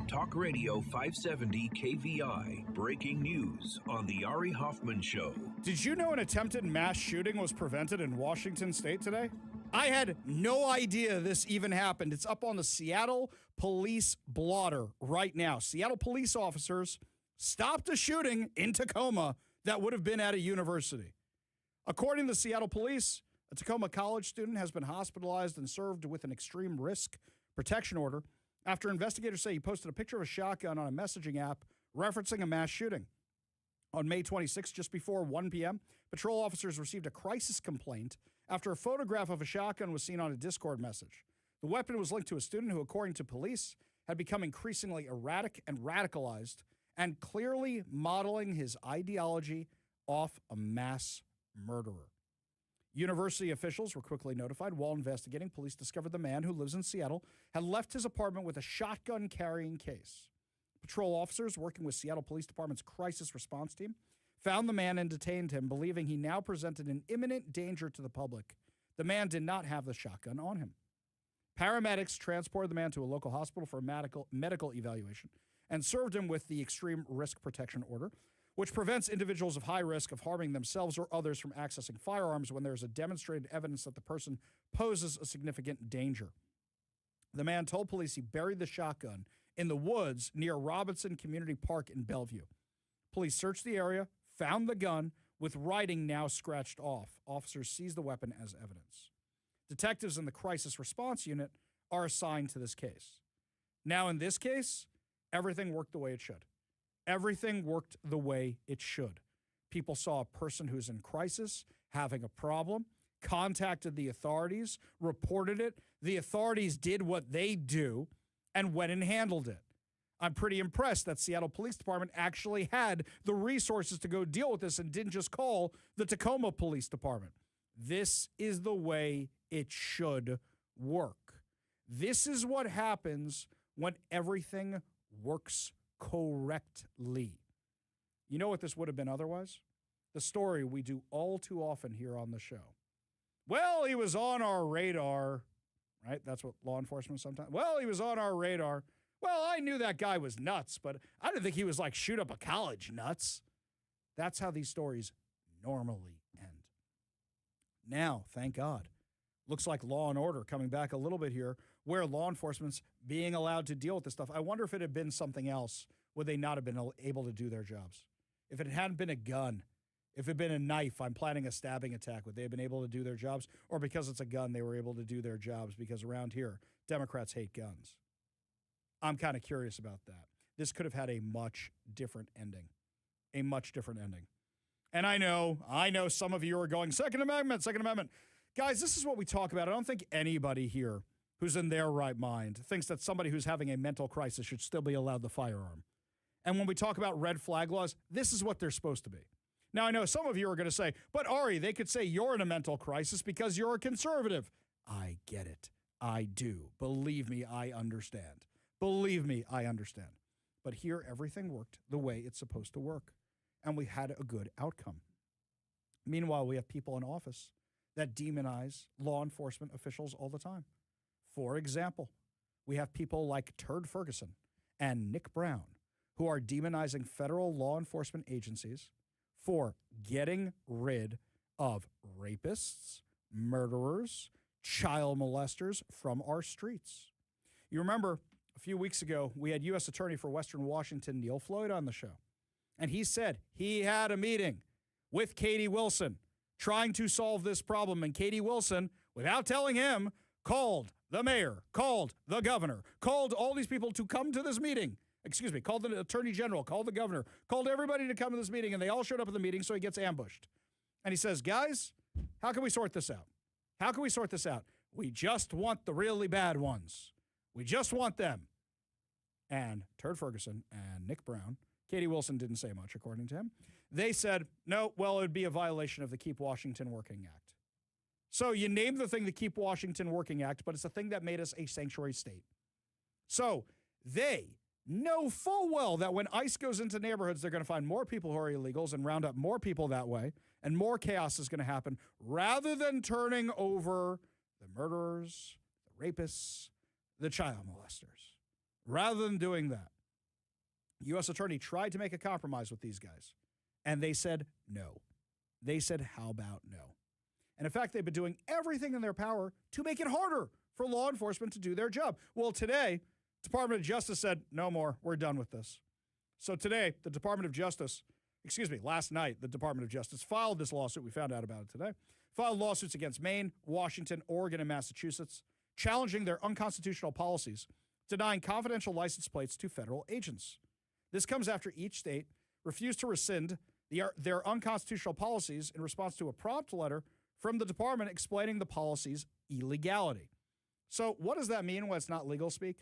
Talk Radio 570 KVI, breaking news on the Ari Hoffman Show. Did you know an attempted mass shooting was prevented in Washington State today? I had no idea this even happened. It's up on the Seattle Police blotter right now. Seattle police officers stopped a shooting in Tacoma that would have been at a university. According to the Seattle Police, a Tacoma college student has been hospitalized and served with an extreme risk protection order after investigators say he posted a picture of a shotgun on a messaging app referencing a mass shooting. On May 26, just before 1 p.m., patrol officers received a crisis complaint after a photograph of a shotgun was seen on a Discord message. The weapon was linked to a student who, according to police, had become increasingly erratic and radicalized and clearly modeling his ideology off a mass murderer. University officials were quickly notified. While investigating, police discovered the man, who lives in Seattle, had left his apartment with a shotgun-carrying case. Patrol officers working with Seattle Police Department's crisis response team found the man and detained him, believing he now presented an imminent danger to the public. The man did not have the shotgun on him. Paramedics transported the man to a local hospital for a medical evaluation and served him with the extreme risk protection order, which prevents individuals of high risk of harming themselves or others from accessing firearms when there is a demonstrated evidence that the person poses a significant danger. The man told police he buried the shotgun in the woods near Robinson Community Park in Bellevue. Police searched the area, found the gun, with writing now scratched off. Officers seized the weapon as evidence. Detectives in the crisis response unit are assigned to this case. Now, in this case, everything worked the way it should. Everything worked the way it should. People saw a person who's in crisis, having a problem, contacted the authorities, reported it. The authorities did what they do and went and handled it. I'm pretty impressed that Seattle Police Department actually had the resources to go deal with this and didn't just call the Tacoma Police Department. This is the way it should work. This is what happens when everything works correctly. You know what this would have been otherwise? The story we do all too often here on the show. Well, he was on our radar, right? That's what law enforcement sometimes. Well, he was on our radar. Well, I knew that guy was nuts, but I didn't think he was like shoot up a college nuts. That's how these stories normally end. Now, thank God, looks like Law and Order coming back a little bit here, where law enforcement's being allowed to deal with this stuff. I wonder if it had been something else, would they not have been able to do their jobs? If it hadn't been a gun, if it had been a knife, I'm planning a stabbing attack, would they have been able to do their jobs? Or because it's a gun, they were able to do their jobs? Because around here, Democrats hate guns. I'm kind of curious about that. This could have had a much different ending. A much different ending. And I know some of you are going, Second Amendment. Guys, this is what we talk about. I don't think anybody here who's in their right mind thinks that somebody who's having a mental crisis should still be allowed the firearm. And when we talk about red flag laws, this is what they're supposed to be. Now, I know some of you are going to say, but Ari, they could say you're in a mental crisis because you're a conservative. I get it. I do. Believe me, I understand. Believe me, I understand. But here, everything worked the way it's supposed to work. And we had a good outcome. Meanwhile, we have people in office that demonize law enforcement officials all the time. For example, we have people like Turd Ferguson and Nick Brown who are demonizing federal law enforcement agencies for getting rid of rapists, murderers, child molesters from our streets. You remember a few weeks ago, we had U.S. Attorney for Western Washington, Neil Floyd, on the show. And he said he had a meeting with Katie Wilson trying to solve this problem. And Katie Wilson, without telling him, called the mayor, called the governor, called all these people to come to this meeting. Called the attorney general, called the governor, called everybody to come to this meeting, and they all showed up at the meeting, so he gets ambushed. And he says, guys, how can we sort this out? How can we sort this out? We just want the really bad ones. We just want them. and Turd Ferguson and Nick Brown, Katie Wilson didn't say much, according to him. They said, no, well, it would be a violation of the Keep Washington Working Act. So you named the thing the Keep Washington Working Act, but it's the thing that made us a sanctuary state. So they know full well that when ICE goes into neighborhoods, they're going to find more people who are illegals and round up more people that way, and more chaos is going to happen, rather than turning over the murderers, the rapists, the child molesters. Rather than doing that, U.S. Attorney tried to make a compromise with these guys, and they said no. They said, how about no? And in fact, they've been doing everything in their power to make it harder for law enforcement to do their job. Well, today, Department of Justice said, no more, we're done with this. So today, the Department of Justice, last night, the Department of Justice filed this lawsuit. We found out about it today. Filed lawsuits against Maine, Washington, Oregon, and Massachusetts, challenging their unconstitutional policies, denying confidential license plates to federal agents. This comes after each state refused to rescind their unconstitutional policies in response to a prompt letter from the department explaining the policy's illegality. So what does that mean when it's not legal speak?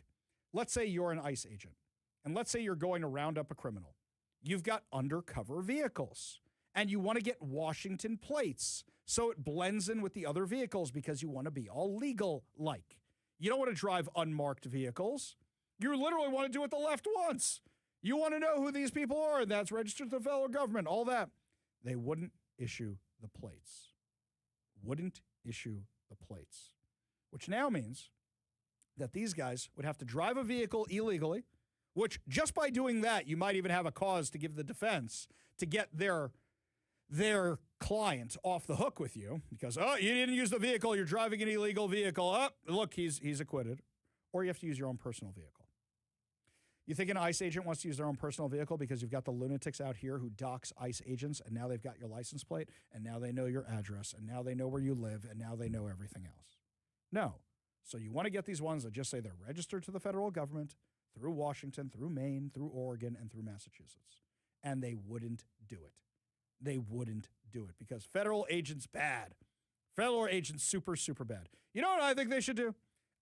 Let's say you're an ICE agent, and let's say you're going to round up a criminal. You've got undercover vehicles, and you want to get Washington plates so it blends in with the other vehicles because you want to be all legal-like. You don't want to drive unmarked vehicles. You literally want to do what the left wants. You want to know who these people are, and that's registered to the federal government, all that. They wouldn't issue the plates. Wouldn't issue the plates, which now means that these guys would have to drive a vehicle illegally, which just by doing that, you might even have a cause to give the defense to get their client off the hook with you because, oh, you didn't use the vehicle, you're driving an illegal vehicle. Oh, look, he's acquitted. Or you have to use your own personal vehicle. You think an ICE agent wants to use their own personal vehicle because you've got the lunatics out here who dox ICE agents, and now they've got your license plate, and now they know your address, and now they know where you live, and now they know everything else? No. So you want to get these ones that just say they're registered to the federal government through Washington, through Maine, through Oregon, and through Massachusetts. And they wouldn't do it. They wouldn't do it because federal agents bad. Federal agents super, super bad. You know what I think they should do?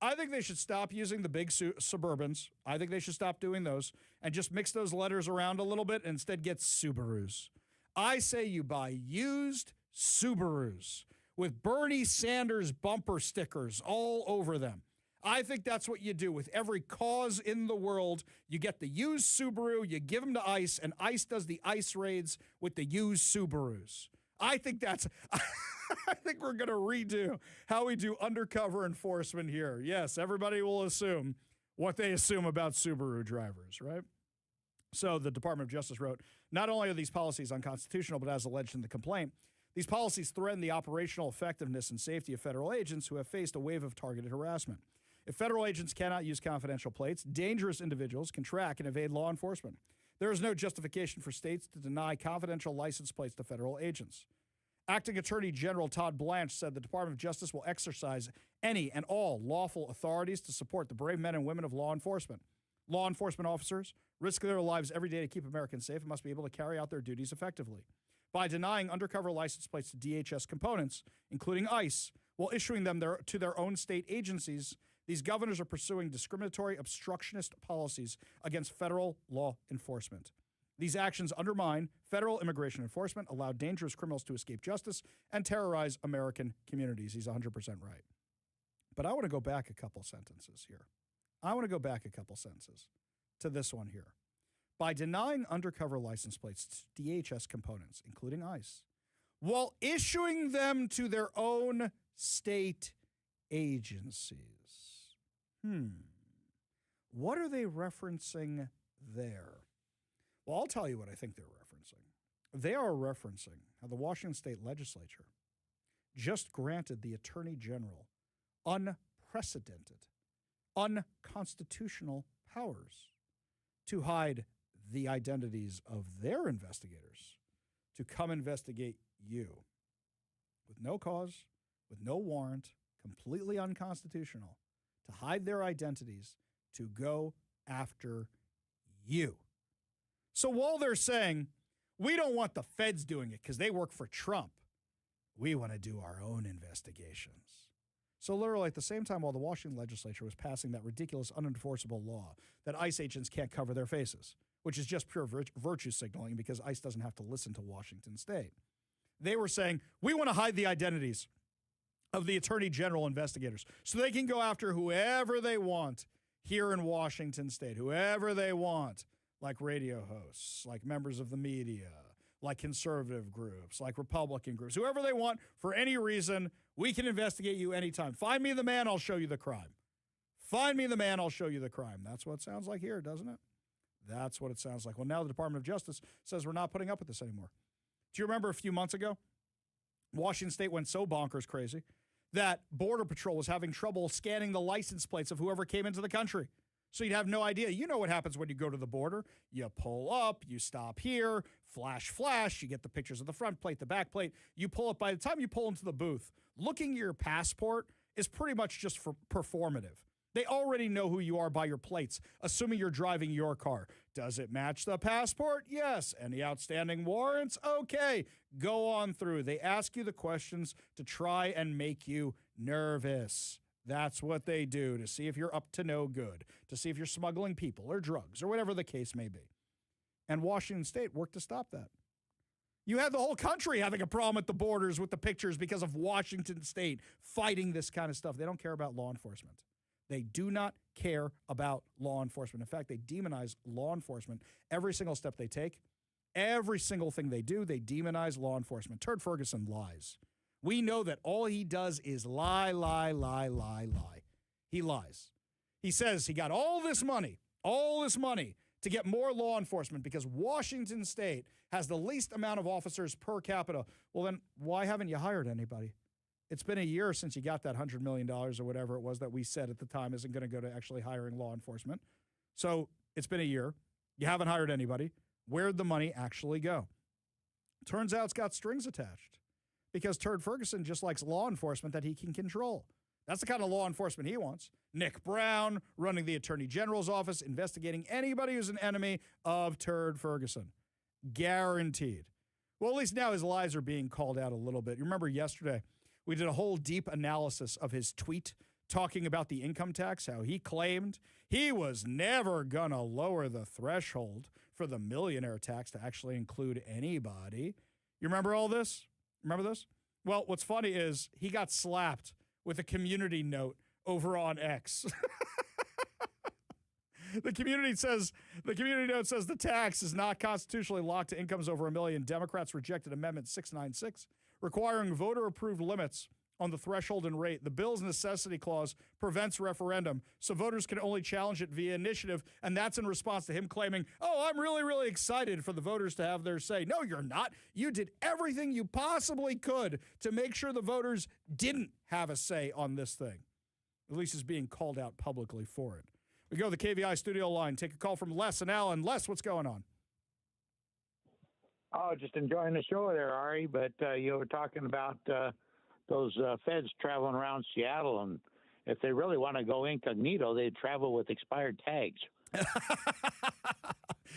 I think they should stop using the big Suburbans. I think they should stop doing those and just mix those letters around a little bit and instead get Subarus. I say you buy used Subarus with Bernie Sanders bumper stickers all over them. I think that's what you do with every cause in the world. You get the used Subaru, you give them to ICE, and ICE does the ICE raids with the used Subarus. I think I think we're going to redo how we do undercover enforcement here. Yes, everybody will assume what they assume about Subaru drivers, right? So the Department of Justice wrote, not only are these policies unconstitutional, but as alleged in the complaint, these policies threaten the operational effectiveness and safety of federal agents who have faced a wave of targeted harassment. If federal agents cannot use confidential plates, dangerous individuals can track and evade law enforcement. There is no justification for states to deny confidential license plates to federal agents. Acting Attorney General Todd Blanche said the Department of Justice will exercise any and all lawful authorities to support the brave men and women of law enforcement. Law enforcement officers risk their lives every day to keep Americans safe and must be able to carry out their duties effectively. By denying undercover license plates to DHS components, including ICE, while issuing them to their own state agencies, these governors are pursuing discriminatory, obstructionist policies against federal law enforcement. These actions undermine federal immigration enforcement, allow dangerous criminals to escape justice, and terrorize American communities. He's 100% right. But I want to go back a couple sentences here. I want to go back a couple sentences to this one here. By denying undercover license plates to DHS components, including ICE, while issuing them to their own state agencies. What are they referencing there? Well, I'll tell you what I think they're referencing. They are referencing how the Washington State Legislature just granted the Attorney General unprecedented, unconstitutional powers to hide the identities of their investigators to come investigate you with no cause, with no warrant, completely unconstitutional, to hide their identities to go after you. So while they're saying, we don't want the feds doing it because they work for Trump, we want to do our own investigations. So literally at the same time while the Washington legislature was passing that ridiculous unenforceable law that ICE agents can't cover their faces, which is just pure virtue signaling because ICE doesn't have to listen to Washington State. They were saying, we want to hide the identities of the Attorney General investigators so they can go after whoever they want here in Washington State, whoever they want, like radio hosts, like members of the media, like conservative groups, like Republican groups, whoever they want for any reason. We can investigate you anytime. Find me the man, I'll show you the crime. Find me the man, I'll show you the crime. That's what it sounds like here, doesn't it? That's what it sounds like. Well, now the Department of Justice says we're not putting up with this anymore. Do you remember a few months ago, Washington State went so bonkers crazy that Border Patrol was having trouble scanning the license plates of whoever came into the country. So you'd have no idea. You know what happens when you go to the border. You pull up, you stop here, flash, you get the pictures of the front plate, the back plate. You pull up. By the time you pull into the booth, looking at your passport is pretty much just for performative. They already know who you are by your plates, assuming you're driving your car. Does it match the passport? Yes. Any outstanding warrants? Okay. Go on through. They ask you the questions to try and make you nervous. That's what they do, to see if you're up to no good, to see if you're smuggling people or drugs or whatever the case may be. And Washington State worked to stop that. You had the whole country having a problem at the borders with the pictures because of Washington State fighting this kind of stuff. They don't care about law enforcement. They do not care about law enforcement. In fact, they demonize law enforcement every single step they take. Every single thing they do, they demonize law enforcement. Turd Ferguson lies. We know that all he does is lie. He lies. He says he got all this money to get more law enforcement because Washington State has the least amount of officers per capita. Well, then why haven't you hired anybody? It's been a year since you got that $100 million or whatever it was that we said at the time isn't going to go to actually hiring law enforcement. So it's been a year. You haven't hired anybody. Where'd the money actually go? Turns out it's got strings attached because Turd Ferguson just likes law enforcement that he can control. That's the kind of law enforcement he wants. Nick Brown running the Attorney General's office, investigating anybody who's an enemy of Turd Ferguson. Guaranteed. Well, at least now his lies are being called out a little bit. You remember yesterday, we did a whole deep analysis of his tweet talking about the income tax, how he claimed he was never going to lower the threshold for the millionaire tax to actually include anybody. You remember all this? Remember this? Well, what's funny is he got slapped with a community note over on X. The community note says the tax is not constitutionally locked to incomes over $1 million. Democrats rejected Amendment 696, requiring voter-approved limits on the threshold and rate. The bill's necessity clause prevents referendum, so voters can only challenge it via initiative, and that's in response to him claiming, oh, I'm really, really excited for the voters to have their say. No, you're not. You did everything you possibly could to make sure the voters didn't have a say on this thing. At least is being called out publicly for it. We go to the KVI studio line, take a call from Les and Alan. Les, what's going on? Oh, just enjoying the show there, Ari. But you were talking about those feds traveling around Seattle, and if they really want to go incognito, they travel with expired tags.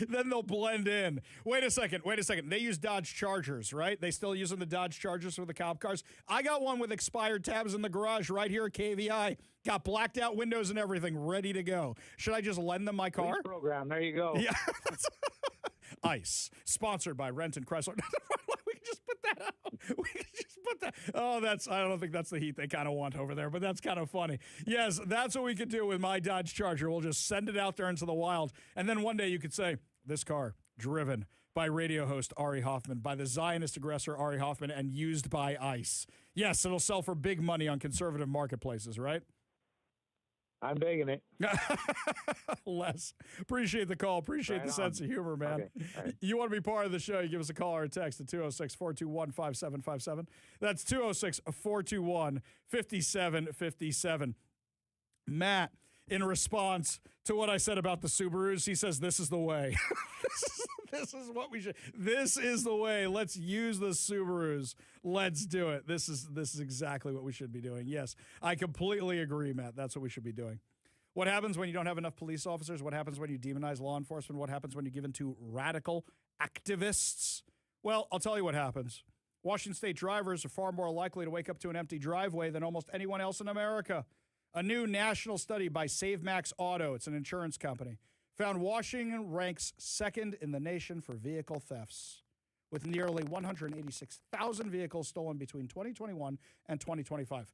Then they'll blend in. Wait a second. They use Dodge Chargers, right? They still using the Dodge Chargers for the cop cars? I got one with expired tabs in the garage right here at KVI. Got blacked out windows and everything, ready to go. Should I just lend them my car? Lease program. There you go. Yeah. ICE, sponsored by Renton Chrysler. We can just put that out. Oh, I don't think that's the heat they kind of want over there, but that's kind of funny. Yes, that's what we could do with my Dodge Charger. We'll just send it out there into the wild. And then one day you could say, this car driven by radio host Ari Hoffman, by the Zionist aggressor Ari Hoffman, and used by ICE. Yes, it'll sell for big money on conservative marketplaces, right? I'm digging it. Les, appreciate the call. Appreciate the sense of humor, man. Okay. Right. You want to be part of the show, you give us a call or a text at 206-421-5757. That's 206-421-5757. Matt, in response to what I said about the Subarus, he says, this is the way. This is what we should. This is the way. Let's use the Subarus. Let's do it. This is exactly what we should be doing. Yes, I completely agree, Matt. That's what we should be doing. What happens when you don't have enough police officers? What happens when you demonize law enforcement? What happens when you give in to radical activists? Well, I'll tell you what happens. Washington State drivers are far more likely to wake up to an empty driveway than almost anyone else in America. A new national study by SaveMax Auto, it's an insurance company, found Washington ranks second in the nation for vehicle thefts, with nearly 186,000 vehicles stolen between 2021 and 2025.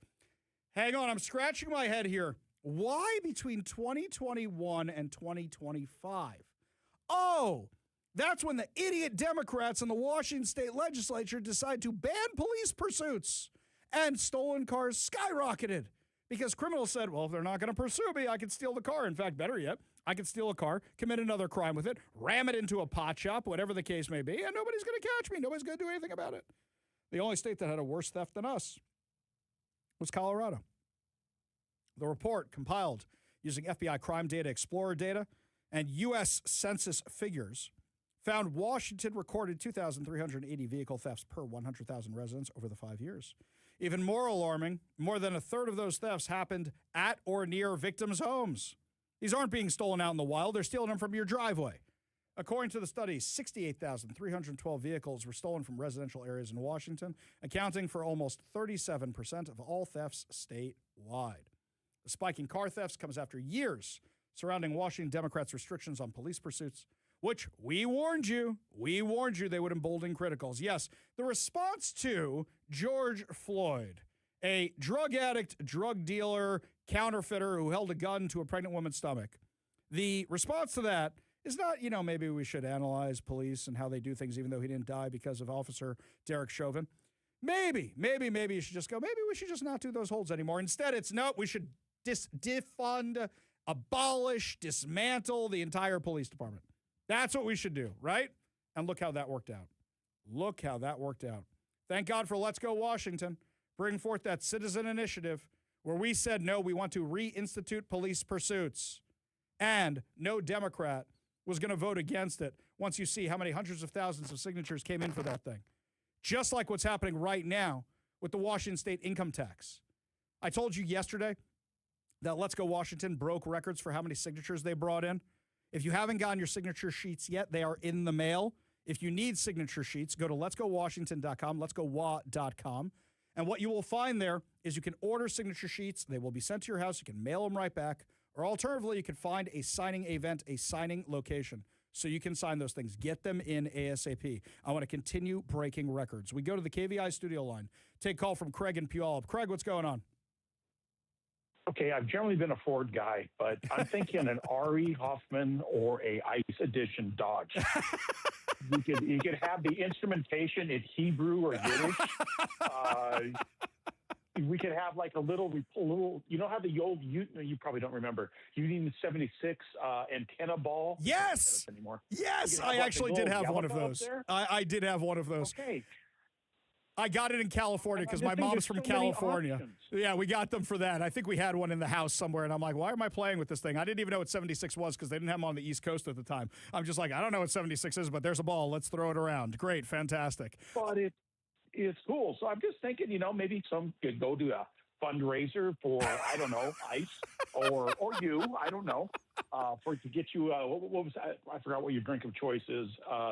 Hang on, I'm scratching my head here. Why between 2021 and 2025? Oh, that's when the idiot Democrats in the Washington State legislature decide to ban police pursuits, and stolen cars skyrocketed because criminals said, well, if they're not going to pursue me, I can steal the car. In fact, better yet, I could steal a car, commit another crime with it, ram it into a pot shop, whatever the case may be, and nobody's going to catch me. Nobody's going to do anything about it. The only state that had a worse theft than us was Colorado. The report, compiled using FBI Crime Data Explorer data and U.S. Census figures, found Washington recorded 2,380 vehicle thefts per 100,000 residents over the 5 years. Even more alarming, more than a third of those thefts happened at or near victims' homes. These aren't being stolen out in the wild. They're stealing them from your driveway. According to the study, 68,312 vehicles were stolen from residential areas in Washington, accounting for almost 37% of all thefts statewide. The spike in car thefts comes after years surrounding Washington Democrats' restrictions on police pursuits, which we warned you they would embolden criticals. Yes, the response to George Floyd, a drug addict, drug dealer, counterfeiter who held a gun to a pregnant woman's stomach. The response to that is not, maybe we should analyze police and how they do things even though he didn't die because of Officer Derek Chauvin. Maybe you should just go, maybe we should just not do those holds anymore. Instead, it's no, we should defund, abolish, dismantle the entire police department. That's what we should do, right? And look how that worked out. Thank God for Let's Go Washington, bring forth that citizen initiative where we said, no, we want to reinstitute police pursuits. And no Democrat was going to vote against it once you see how many hundreds of thousands of signatures came in for that thing. Just like what's happening right now with the Washington State income tax. I told you yesterday that Let's Go Washington broke records for how many signatures they brought in. If you haven't gotten your signature sheets yet, they are in the mail. If you need signature sheets, go to letsgowashington.com, letsgowa.com. And what you will find there is you can order signature sheets. They will be sent to your house. You can mail them right back. Or alternatively, you can find a signing event, a signing location, so you can sign those things. Get them in ASAP. I want to continue breaking records. We go to the KVI studio line. Take call from Craig in Puyallup. Craig, what's going on? Okay, I've generally been a Ford guy, but I'm thinking an Ari Hoffman or a Ice Edition Dodge. You could have the instrumentation in Hebrew or Yiddish. We could have like a little. You know how the old you probably don't remember Union 76 antenna ball. Yes. Anymore. Yes, I actually did have one of those. I did have one of those. Okay. I got it in California because my mom's from California. Yeah, we got them for that. I think we had one in the house somewhere, and I'm like, why am I playing with this thing? I didn't even know what 76 was because they didn't have them on the East Coast at the time. I'm just like, I don't know what 76 is, but there's a ball. Let's throw it around. Great, fantastic. But it's cool. So I'm just thinking, maybe some could go to a fundraiser for, I don't know, ICE or you, I don't know, to get you, what was that? I forgot what your drink of choice is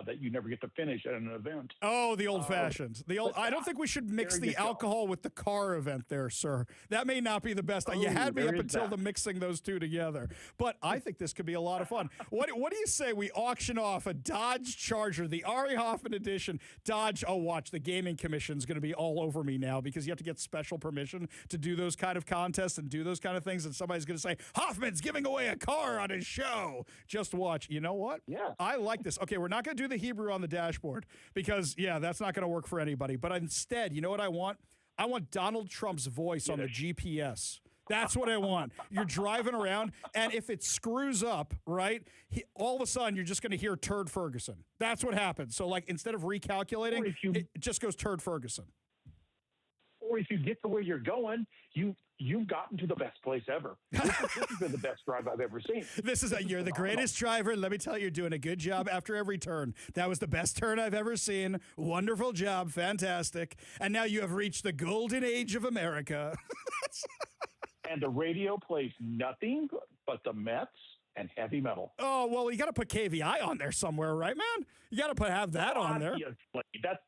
that you never get to finish at an event. Oh, the old-fashioned. I don't think we should mix the alcohol with the car event there, sir. That may not be the best. You had me up until the mixing those two together. But I think this could be a lot of fun. What do you say we auction off a Dodge Charger, the Ari Hoffman edition Dodge? Oh, watch, the Gaming Commission's going to be all over me now because you have to get special permission to do those kind of contests and do those kind of things, and somebody's going to say, Hoffman's giving away a car on his show. Just watch. You know what? Yeah. I like this. Okay, we're not going to do the Hebrew on the dashboard because, that's not going to work for anybody. But instead, you know what I want? I want Donald Trump's voice on the GPS. That's what I want. You're driving around, and if it screws up, right, all of a sudden you're just going to hear Turd Ferguson. That's what happens. So, like, instead of recalculating, it just goes Turd Ferguson. Or if you get to where you're going, you've gotten to the best place ever. This has been the best drive I've ever seen. You're the greatest driver. Let me tell you, you're doing a good job after every turn. That was the best turn I've ever seen. Wonderful job. Fantastic. And now you have reached the golden age of America. And the radio plays nothing but the Mets and heavy metal. Oh, well, you got to put KVI on there somewhere, right, man? You got to have that on there. That's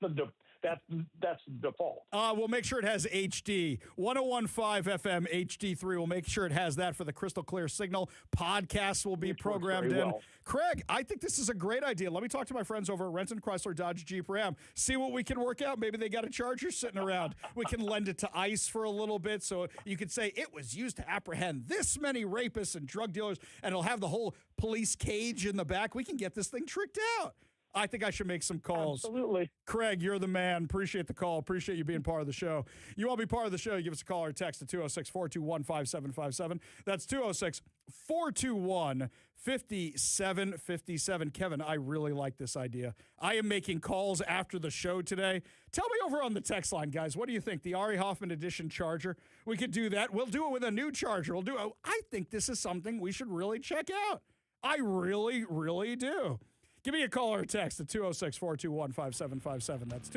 that's default. We'll make sure it has HD. 101.5 FM HD3. We'll make sure it has that for the crystal clear signal. Podcasts will be programmed in. Well. Craig, I think this is a great idea. Let me talk to my friends over at Renton Chrysler Dodge Jeep Ram. See what we can work out. Maybe they got a charger sitting around. We can lend it to ICE for a little bit so you could say it was used to apprehend this many rapists and drug dealers, and it'll have the whole police cage in the back. We can get this thing tricked out. I think I should make some calls. Absolutely. Craig, you're the man. Appreciate the call. Appreciate you being part of the show. You want to be part of the show, you give us a call or text at 206-421-5757. That's 206-421-5757. Kevin, I really like this idea. I am making calls after the show today. Tell me over on the text line, guys, what do you think? The Ari Hoffman Edition charger? We could do that. We'll do it with a new charger. I think this is something we should really check out. I really, really do. Give me a call or a text at 206-421-5757. That's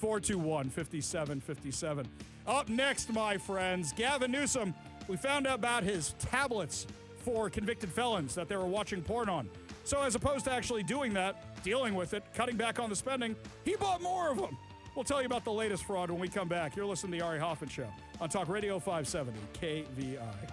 206-421-5757. Up next, my friends, Gavin Newsom. We found out about his tablets for convicted felons that they were watching porn on. So as opposed to actually doing that, dealing with it, cutting back on the spending, he bought more of them. We'll tell you about the latest fraud when we come back. You're listening to The Ari Hoffman Show on Talk Radio 570 KVI.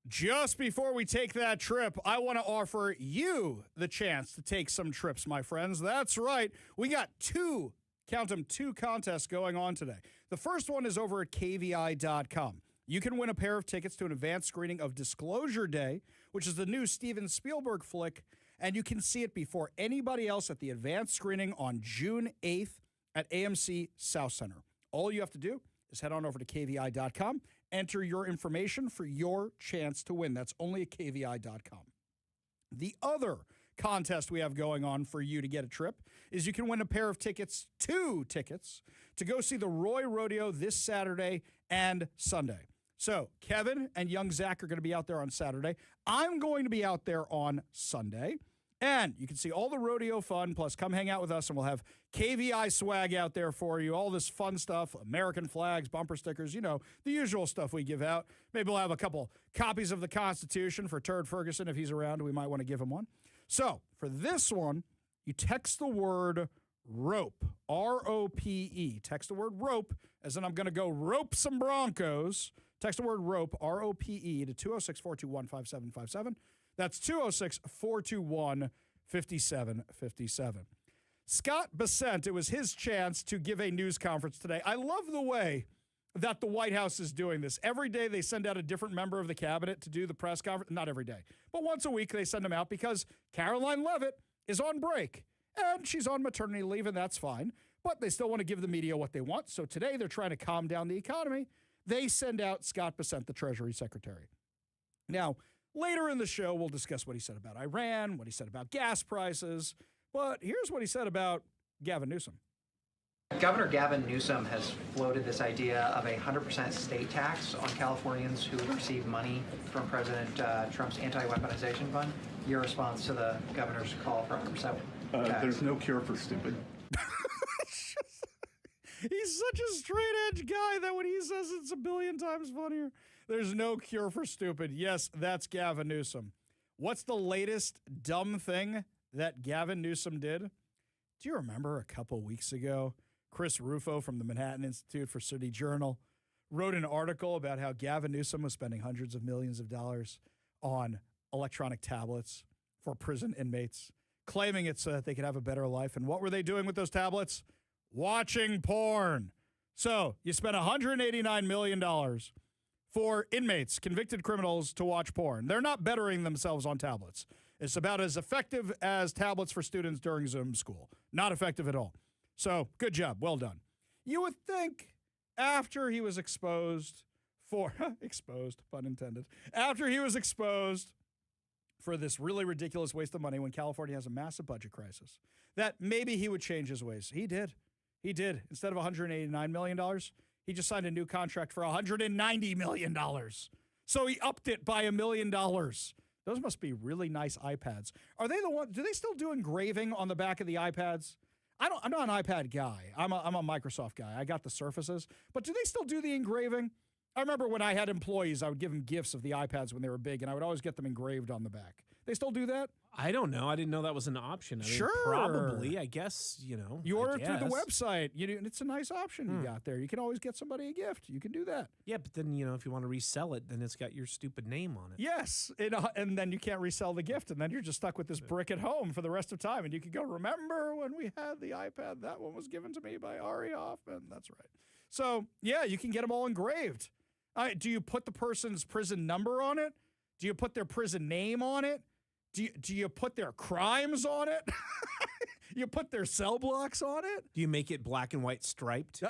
Just before we take that trip, I want to offer you the chance to take some trips, my friends. That's right. We got two contests going on today. The first one is over at KVI.com. You can win a pair of tickets to an advanced screening of Disclosure Day, which is the new Steven Spielberg flick, and you can see it before anybody else at the advanced screening on June 8th at AMC South Center. All you have to do is head on over to KVI.com, enter your information for your chance to win. That's only at KVI.com. The other contest we have going on for you to get a trip is you can win a pair of tickets, 2 tickets, to go see the Roy Rodeo this Saturday and Sunday. So Kevin and young Zach are going to be out there on Saturday. I'm going to be out there on Sunday. And you can see all the rodeo fun, plus come hang out with us, and we'll have KVI swag out there for you, all this fun stuff, American flags, bumper stickers, you know, the usual stuff we give out. Maybe we'll have a couple copies of the Constitution for Turd Ferguson if he's around. We might want to give him one. So for this one, you text the word ROPE, R-O-P-E. Text the word ROPE, as in I'm going to go rope some Broncos. Text the word ROPE, R-O-P-E, to 206-421-5757. That's 206-421-5757. Scott Bessent, it was his chance to give a news conference today. I love the way that the White House is doing this. Every day they send out a different member of the cabinet to do the press conference. Not every day, but once a week they send them out because Caroline Leavitt is on break, and she's on maternity leave, and that's fine. But they still want to give the media what they want. So today they're trying to calm down the economy. They send out Scott Bessent, the Treasury Secretary. Now, later in the show, we'll discuss what he said about Iran, what he said about gas prices, but here's what he said about Gavin Newsom. Governor Gavin Newsom has floated this idea of a 100% state tax on Californians who receive money from President Trump's anti-weaponization fund. Your response to the governor's call for 100% tax? There's no cure for stupid. He's such a straight-edge guy that when he says it's a billion times funnier. There's no cure for stupid. Yes, that's Gavin Newsom. What's the latest dumb thing that Gavin Newsom did? Do you remember a couple weeks ago, Chris Rufo from the Manhattan Institute for City Journal wrote an article about how Gavin Newsom was spending hundreds of millions of dollars on electronic tablets for prison inmates, claiming it's so that they could have a better life. And what were they doing with those tablets? Watching porn. So you spent $189 million for inmates, convicted criminals, to watch porn. They're not bettering themselves on tablets. It's about as effective as tablets for students during Zoom school. Not effective at all. So good job. Well done. You would think after he was exposed for, exposed, pun intended, after he was exposed for this really ridiculous waste of money when California has a massive budget crisis, that maybe he would change his ways. He did. He did. Instead of $189 million, he just signed a new contract for $190 million. So he upped it by $1 million. Those must be really nice iPads. Are they the one? Do they still do engraving on the back of the iPads? I'm not an iPad guy. I'm a Microsoft guy. I got the Surfaces. But do they still do the engraving? I remember when I had employees, I would give them gifts of the iPads when they were big, and I would always get them engraved on the back. They still do that? I don't know. I didn't know that was an option. I mean, sure. Probably. I guess, you know. You order it through the website. And it's a nice option you got there. You can always get somebody a gift. You can do that. Yeah, but then, you know, if you want to resell it, then it's got your stupid name on it. Yes. And then you can't resell the gift, and then you're just stuck with this brick at home for the rest of time. And you can go, remember when we had the iPad? That one was given to me by Ari Hoffman. That's right. So, yeah, you can get them all engraved. Do you put the person's prison number on it? Do you put their prison name on it? Do you put their crimes on it? You put their cell blocks on it? Do you make it black and white striped?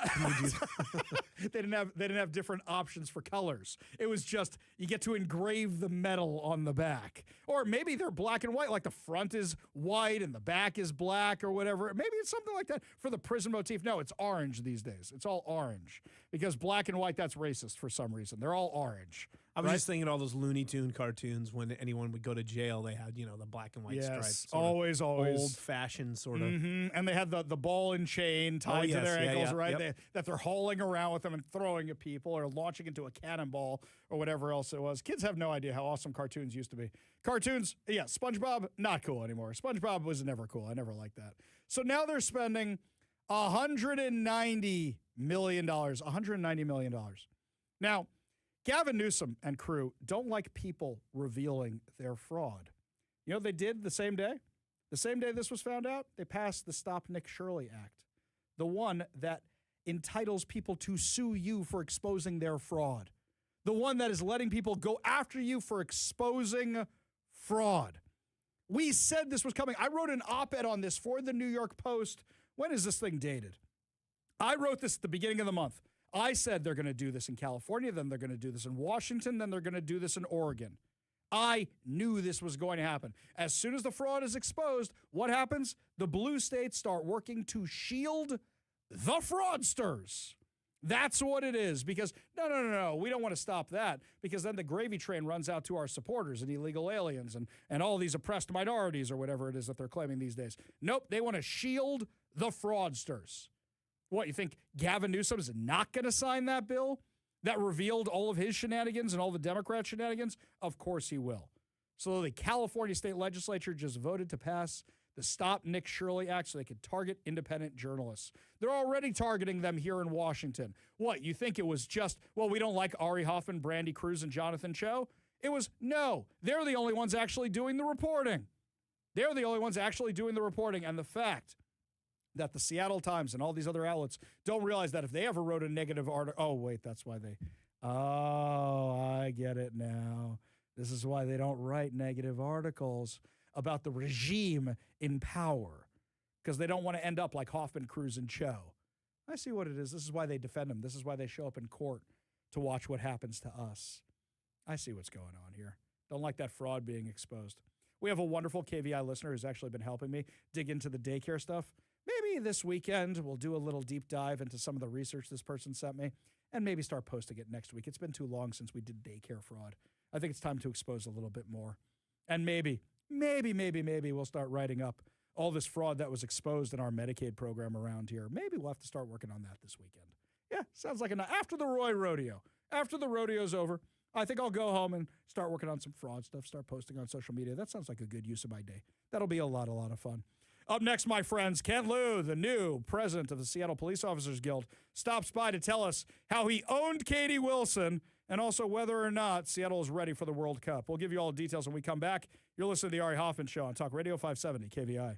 They didn't have different options for colors. It was just you get to engrave the metal on the back. Or maybe they're black and white, like the front is white and the back is black or whatever. Maybe it's something like that for the prison motif. No, it's orange these days. It's all orange because black and white, that's racist for some reason. They're all orange. I was just thinking all those Looney Tune cartoons when anyone would go to jail, they had, you know, the black and white stripes. Always. Old-fashioned sort of. Mm-hmm. And they had the ball and chain tied to their ankles, right? Yep. That they're hauling around with them and throwing at people or launching into a cannonball or whatever else it was. Kids have no idea how awesome cartoons used to be. Cartoons, yeah, SpongeBob, not cool anymore. SpongeBob was never cool. I never liked that. So now they're spending $190 million. $190 million. Now, Gavin Newsom and crew don't like people revealing their fraud. You know what they did the same day? The same day this was found out, they passed the Stop Nick Shirley Act, the one that entitles people to sue you for exposing their fraud, the one that is letting people go after you for exposing fraud. We said this was coming. I wrote an op-ed on this for the New York Post. When is this thing dated? I wrote this at the beginning of the month. I said they're going to do this in California, then they're going to do this in Washington, then they're going to do this in Oregon. I knew this was going to happen. As soon as the fraud is exposed, what happens? The blue states start working to shield the fraudsters. That's what it is. Because, no, we don't want to stop that. Because then the gravy train runs out to our supporters and illegal aliens and all these oppressed minorities or whatever it is that they're claiming these days. Nope, they want to shield the fraudsters. What, you think Gavin Newsom is not going to sign that bill that revealed all of his shenanigans and all the Democrat shenanigans? Of course he will. So the California state legislature just voted to pass the Stop Nick Shirley Act so they could target independent journalists. They're already targeting them here in Washington. What, you think it was just, well, we don't like Ari Hoffman, Brandy Cruz, and Jonathan Cho? It was, no, they're the only ones actually doing the reporting. They're the only ones actually doing the reporting. And the fact that the Seattle Times and all these other outlets don't realize that if they ever wrote a negative article, oh, wait, that's why I get it now. This is why they don't write negative articles about the regime in power, because they don't want to end up like Hoffman, Cruz, and Cho. I see what it is. This is why they defend them. This is why they show up in court to watch what happens to us. I see what's going on here. Don't like that fraud being exposed. We have a wonderful KVI listener who's actually been helping me dig into the daycare stuff. Maybe this weekend we'll do a little deep dive into some of the research this person sent me and maybe start posting it next week. It's been too long since we did daycare fraud. I think it's time to expose a little bit more. And maybe we'll start writing up all this fraud that was exposed in our Medicaid program around here. Maybe we'll have to start working on that this weekend. Yeah, sounds like after the Roy Rodeo. After the rodeo's over, I think I'll go home and start working on some fraud stuff, start posting on social media. That sounds like a good use of my day. That'll be a lot of fun. Up next, my friends, Ken Liu, the new president of the Seattle Police Officers Guild, stops by to tell us how he owned Katie Wilson and also whether or not Seattle is ready for the World Cup. We'll give you all the details when we come back. You're listening to the Ari Hoffman Show on Talk Radio 570 KVI.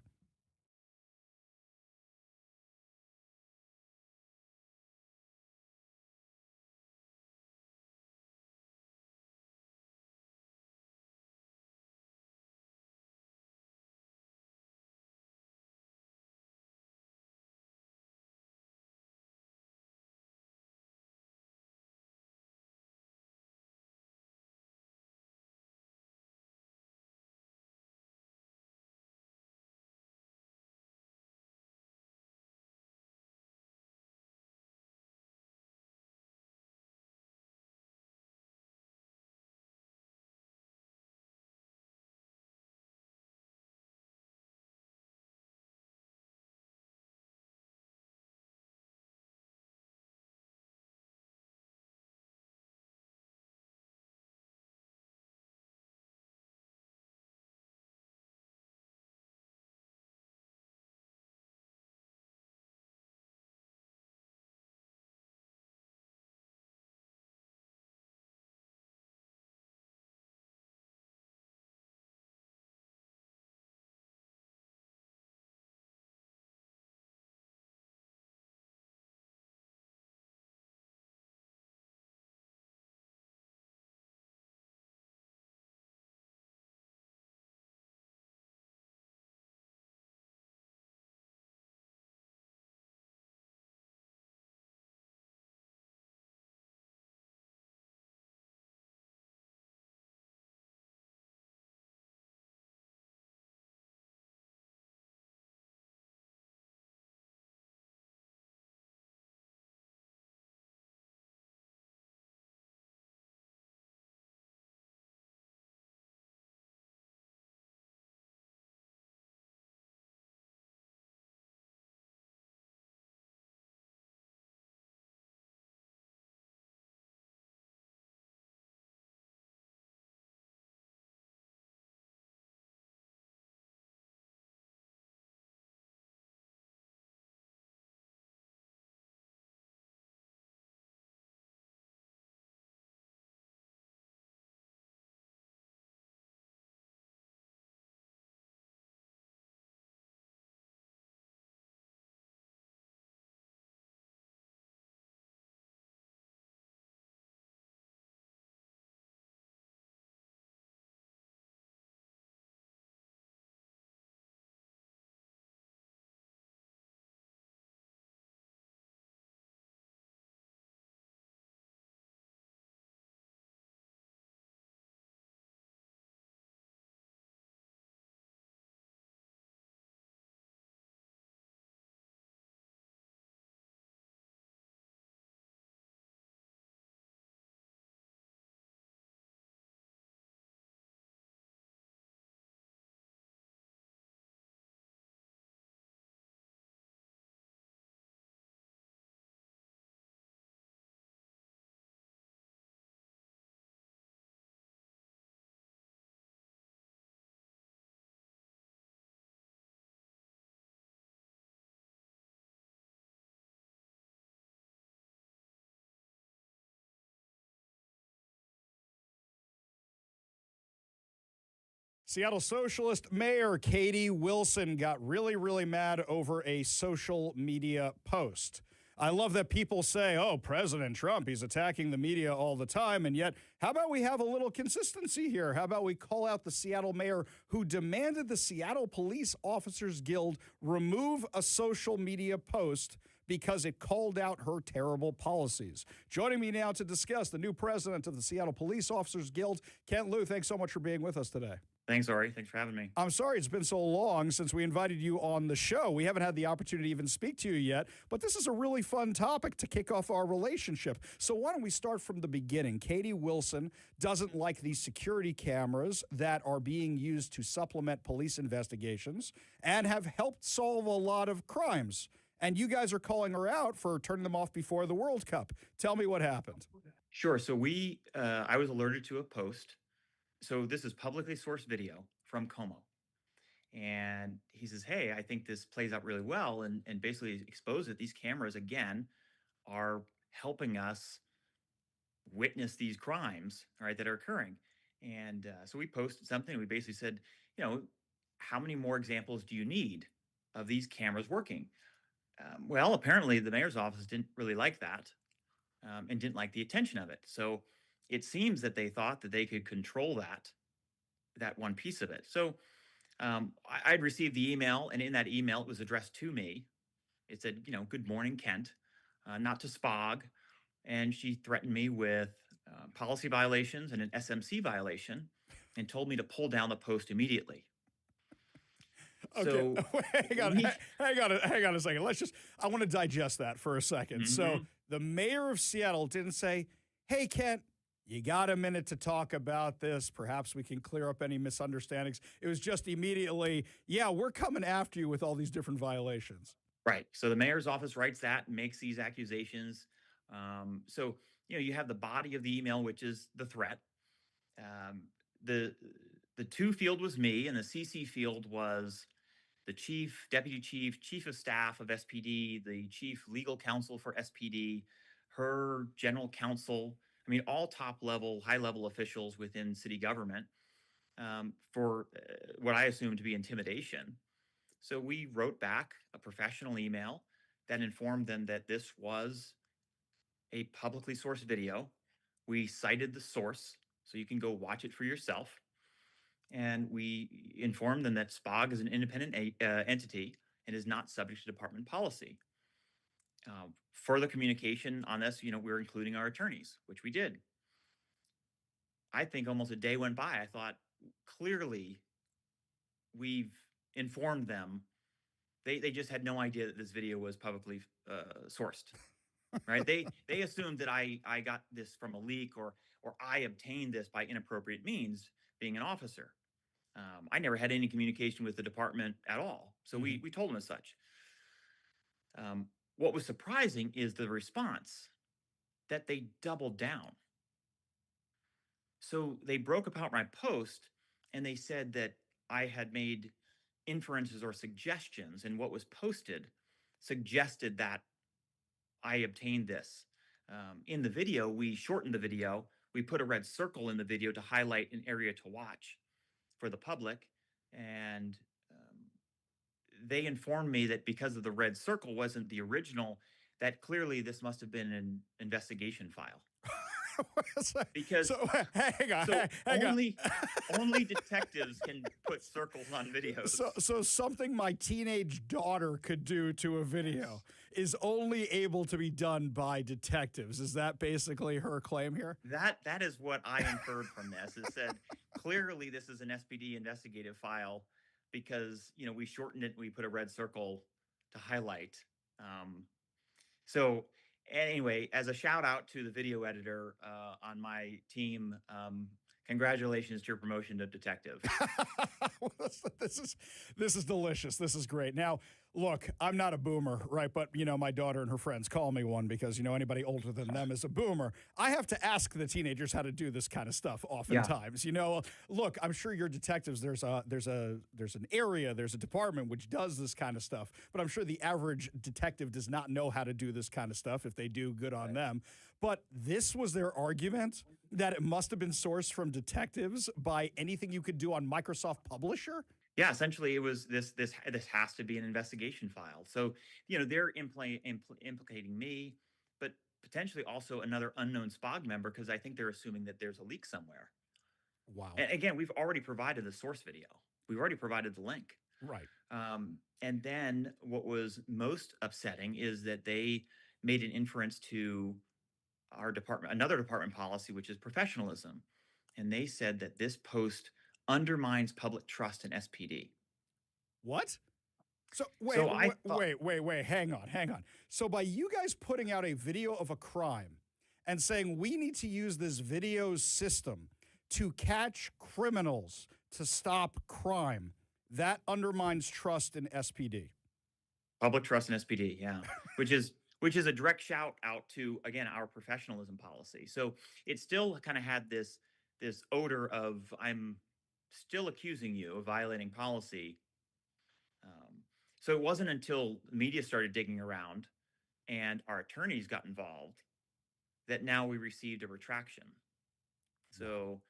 Seattle socialist Mayor Katie Wilson got really, really mad over a social media post. I love that people say, oh, President Trump, he's attacking the media all the time. And yet, how about we have a little consistency here? How about we call out the Seattle mayor who demanded the Seattle Police Officers Guild remove a social media post because it called out her terrible policies. Joining me now to discuss the new president of the Seattle Police Officers Guild, Kent Liu, thanks so much for being with us today. Thanks, Ari. Thanks for having me. I'm sorry it's been so long since we invited you on the show. We haven't had the opportunity to even speak to you yet, but this is a really fun topic to kick off our relationship. So why don't we start from the beginning? Katie Wilson doesn't like these security cameras that are being used to supplement police investigations and have helped solve a lot of crimes. And you guys are calling her out for turning them off before the World Cup. Tell me what happened. Sure. So I was alerted to a post. So this is publicly sourced video from Como. And he says, hey, I think this plays out really well, and basically expose that these cameras, again, are helping us witness these crimes, all right, that are occurring. And so we posted something. We basically said, how many more examples do you need of these cameras working? Well, apparently the mayor's office didn't really like that and didn't like the attention of it. So it seems that they thought that they could control that one piece of it. So I'd received the email, and in that email, it was addressed to me. It said, good morning, Kent, not to SPOG. And she threatened me with policy violations and an SMC violation and told me to pull down the post immediately. Okay, So hang on a second. I want to digest that for a second. Mm-hmm. So the mayor of Seattle didn't say, hey, Kent, you got a minute to talk about this. Perhaps we can clear up any misunderstandings. It was just immediately, yeah, we're coming after you with all these different violations. Right. So the mayor's office writes that and makes these accusations. So, you have the body of the email, which is the threat. The to field was me, and the CC field was the chief, deputy chief, chief of staff of SPD, the chief legal counsel for SPD, her general counsel. I mean, all top level, high level officials within city government for what I assume to be intimidation. So we wrote back a professional email that informed them that this was a publicly sourced video. We cited the source, so you can go watch it for yourself. And we informed them that SPOG is an independent entity and is not subject to department policy. Further communication on this, we're including our attorneys, which we did. I think almost a day went by. I thought, clearly, we've informed them. They just had no idea that this video was publicly sourced, right? They assumed that I got this from a leak or I obtained this by inappropriate means, being an officer. I never had any communication with the department at all. So we told them as such. What was surprising is the response that they doubled down. So they broke apart my post and they said that I had made inferences or suggestions, and what was posted suggested that I obtained this. In the video, we shortened the video. We put a red circle in the video to highlight an area to watch for the public. And they informed me that because of the red circle wasn't the original, that clearly this must have been an investigation file. Because hang on. Only detectives can put circles on videos. So something my teenage daughter could do to a video is only able to be done by detectives. Is that basically her claim here? That is what I inferred from this. It said clearly this is an SPD investigative file because we shortened it and we put a red circle to highlight. So anyway, as a shout out to the video editor on my team, congratulations to your promotion to detective. This is delicious. This is great. Now, Look, I'm not a boomer, right? But, my daughter and her friends call me one because, anybody older than them is a boomer. I have to ask the teenagers how to do this kind of stuff oftentimes. Look, I'm sure your detectives, there's an area, there's a department which does this kind of stuff, but I'm sure the average detective does not know how to do this kind of stuff. If they do, good on them. But this was their argument, that it must have been sourced from detectives by anything you could do on Microsoft Publisher? Yeah, essentially it was this has to be an investigation file. So, they're implicating me, but potentially also another unknown SPOG member, because I think they're assuming that there's a leak somewhere. Wow. And again, we've already provided the source video. We've already provided the link. Right. And then what was most upsetting is that they made an inference to our department, another department policy, which is professionalism. And they said that this post undermines public trust in SPD. What? So I wait, hang on. So by you guys putting out a video of a crime and saying we need to use this video system to catch criminals to stop crime, that undermines trust in SPD. Public trust in SPD, yeah. which is a direct shout out to, again, our professionalism policy. So it still kind of had this odor of, I'm still accusing you of violating policy. So it wasn't until the media started digging around and our attorneys got involved that now we received a retraction. So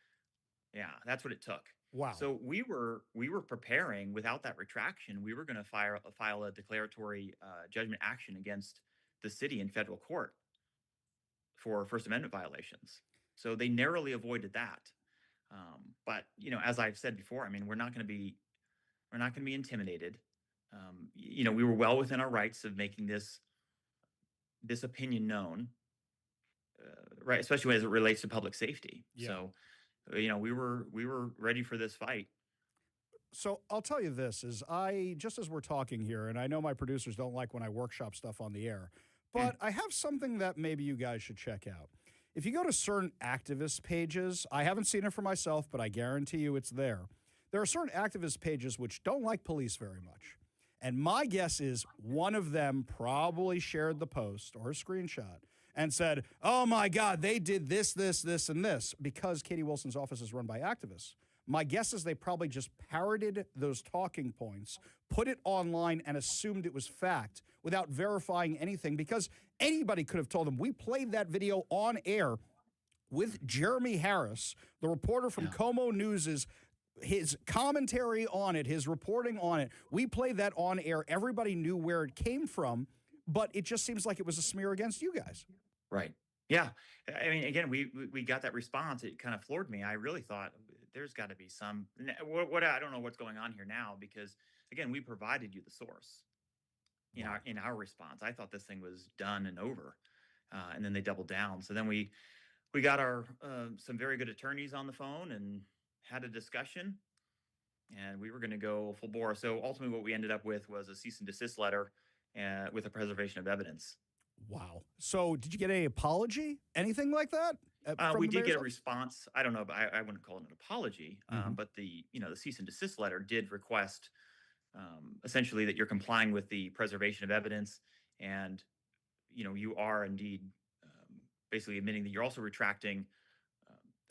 yeah, that's what it took. Wow. So we were preparing without that retraction. We were going to file a declaratory judgment action against the city in federal court for First Amendment violations. So they narrowly avoided that. But as I've said before, I mean, we're not going to be intimidated. We were well within our rights of making this opinion known, right? Especially as it relates to public safety. Yeah. So, we were ready for this fight. So I'll tell you this, just as we're talking here, and I know my producers don't like when I workshop stuff on the air, but I have something that maybe you guys should check out. If you go to certain activist pages, I haven't seen it for myself, but I guarantee you it's there. There are certain activist pages which don't like police very much. And my guess is one of them probably shared the post or a screenshot and said, oh my God, they did this, and this, because Katie Wilson's office is run by activists. My guess is they probably just parroted those talking points, put it online, and assumed it was fact without verifying anything, because anybody could have told them. We played that video on air with Jeremy Harris, the reporter from Como News's, his commentary on it, his reporting on it. We played that on air. Everybody knew where it came from, but it just seems like it was a smear against you guys. Right. Yeah. I mean, again, we got that response. It kind of floored me. I really thought there's got to be some, what I don't know what's going on here now, because again, we provided you the source in our response. I thought this thing was done and over. And then they doubled down. So then we got our, some very good attorneys on the phone and had a discussion, and we were going to go full bore. So ultimately what we ended up with was a cease and desist letter with a preservation of evidence. Wow. So did you get any apology? Anything like that? We did get a response. I don't know, but I wouldn't call it an apology. But the cease and desist letter did request essentially that you're complying with the preservation of evidence, and you are indeed basically admitting that you're also retracting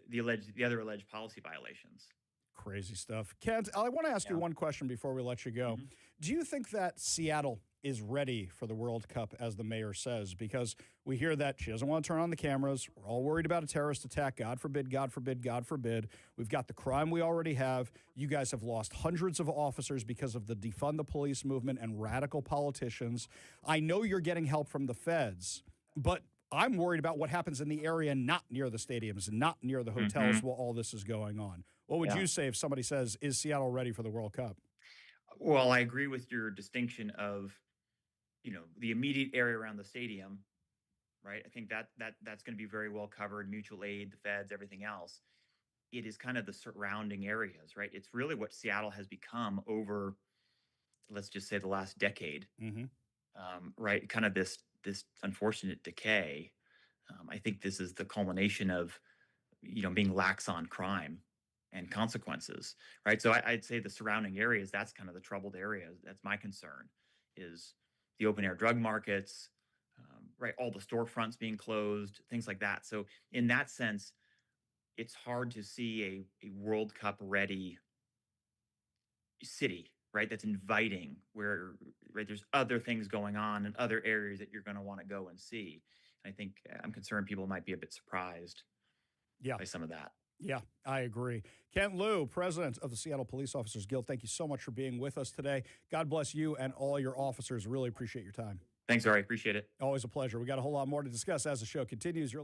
the other alleged policy violations. Crazy stuff. Kent, I want to ask you one question before we let you go. Do you think that Seattle is ready for the World Cup, as the mayor says? Because we hear that she doesn't want to turn on the cameras. We're all worried about a terrorist attack. God forbid, God forbid, God forbid. We've got the crime we already have. You guys have lost hundreds of officers because of the defund the police movement and radical politicians. I know you're getting help from the feds, but I'm worried about what happens in the area not near the stadiums and not near the hotels while all this is going on. What would you say if somebody says, is Seattle ready for the World Cup? Well, I agree with your distinction of, the immediate area around the stadium, right? I think that's going to be very well covered, mutual aid, the feds, everything else. It is kind of the surrounding areas, right? It's really what Seattle has become over, let's just say, the last decade, right? Kind of this unfortunate decay. I think this is the culmination of, being lax on crime and consequences, right? So I'd say the surrounding areas, that's kind of the troubled area. That's my concern. is the open air drug markets, right? All the storefronts being closed, things like that. So in that sense, it's hard to see a World Cup ready city, right? That's inviting, where right there's other things going on in other areas that you're going to want to go and see. I think I'm concerned people might be a bit surprised by some of that. Yeah, I agree. Kent Liu, president of the Seattle Police Officers Guild, thank you so much for being with us today. God bless you and all your officers. Really appreciate your time. Thanks, Ari. Appreciate it. Always a pleasure. We got a whole lot more to discuss as the show continues.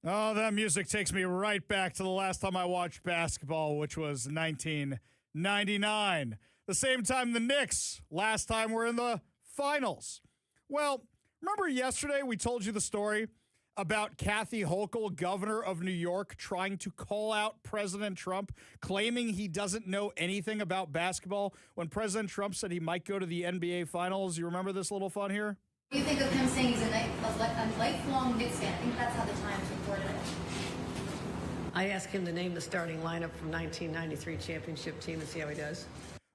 Oh, that music takes me right back to the last time I watched basketball, which was 1999. The same time the Knicks, last time were in the finals. Well, remember yesterday we told you the story about Kathy Hochul, governor of New York, trying to call out President Trump, claiming he doesn't know anything about basketball when President Trump said he might go to the NBA finals. You remember this little fun here? What do you think of him saying he's a lifelong Knicks fan? I think that's how the Times reported it. I asked him to name the starting lineup from 1993 championship team and see how he does.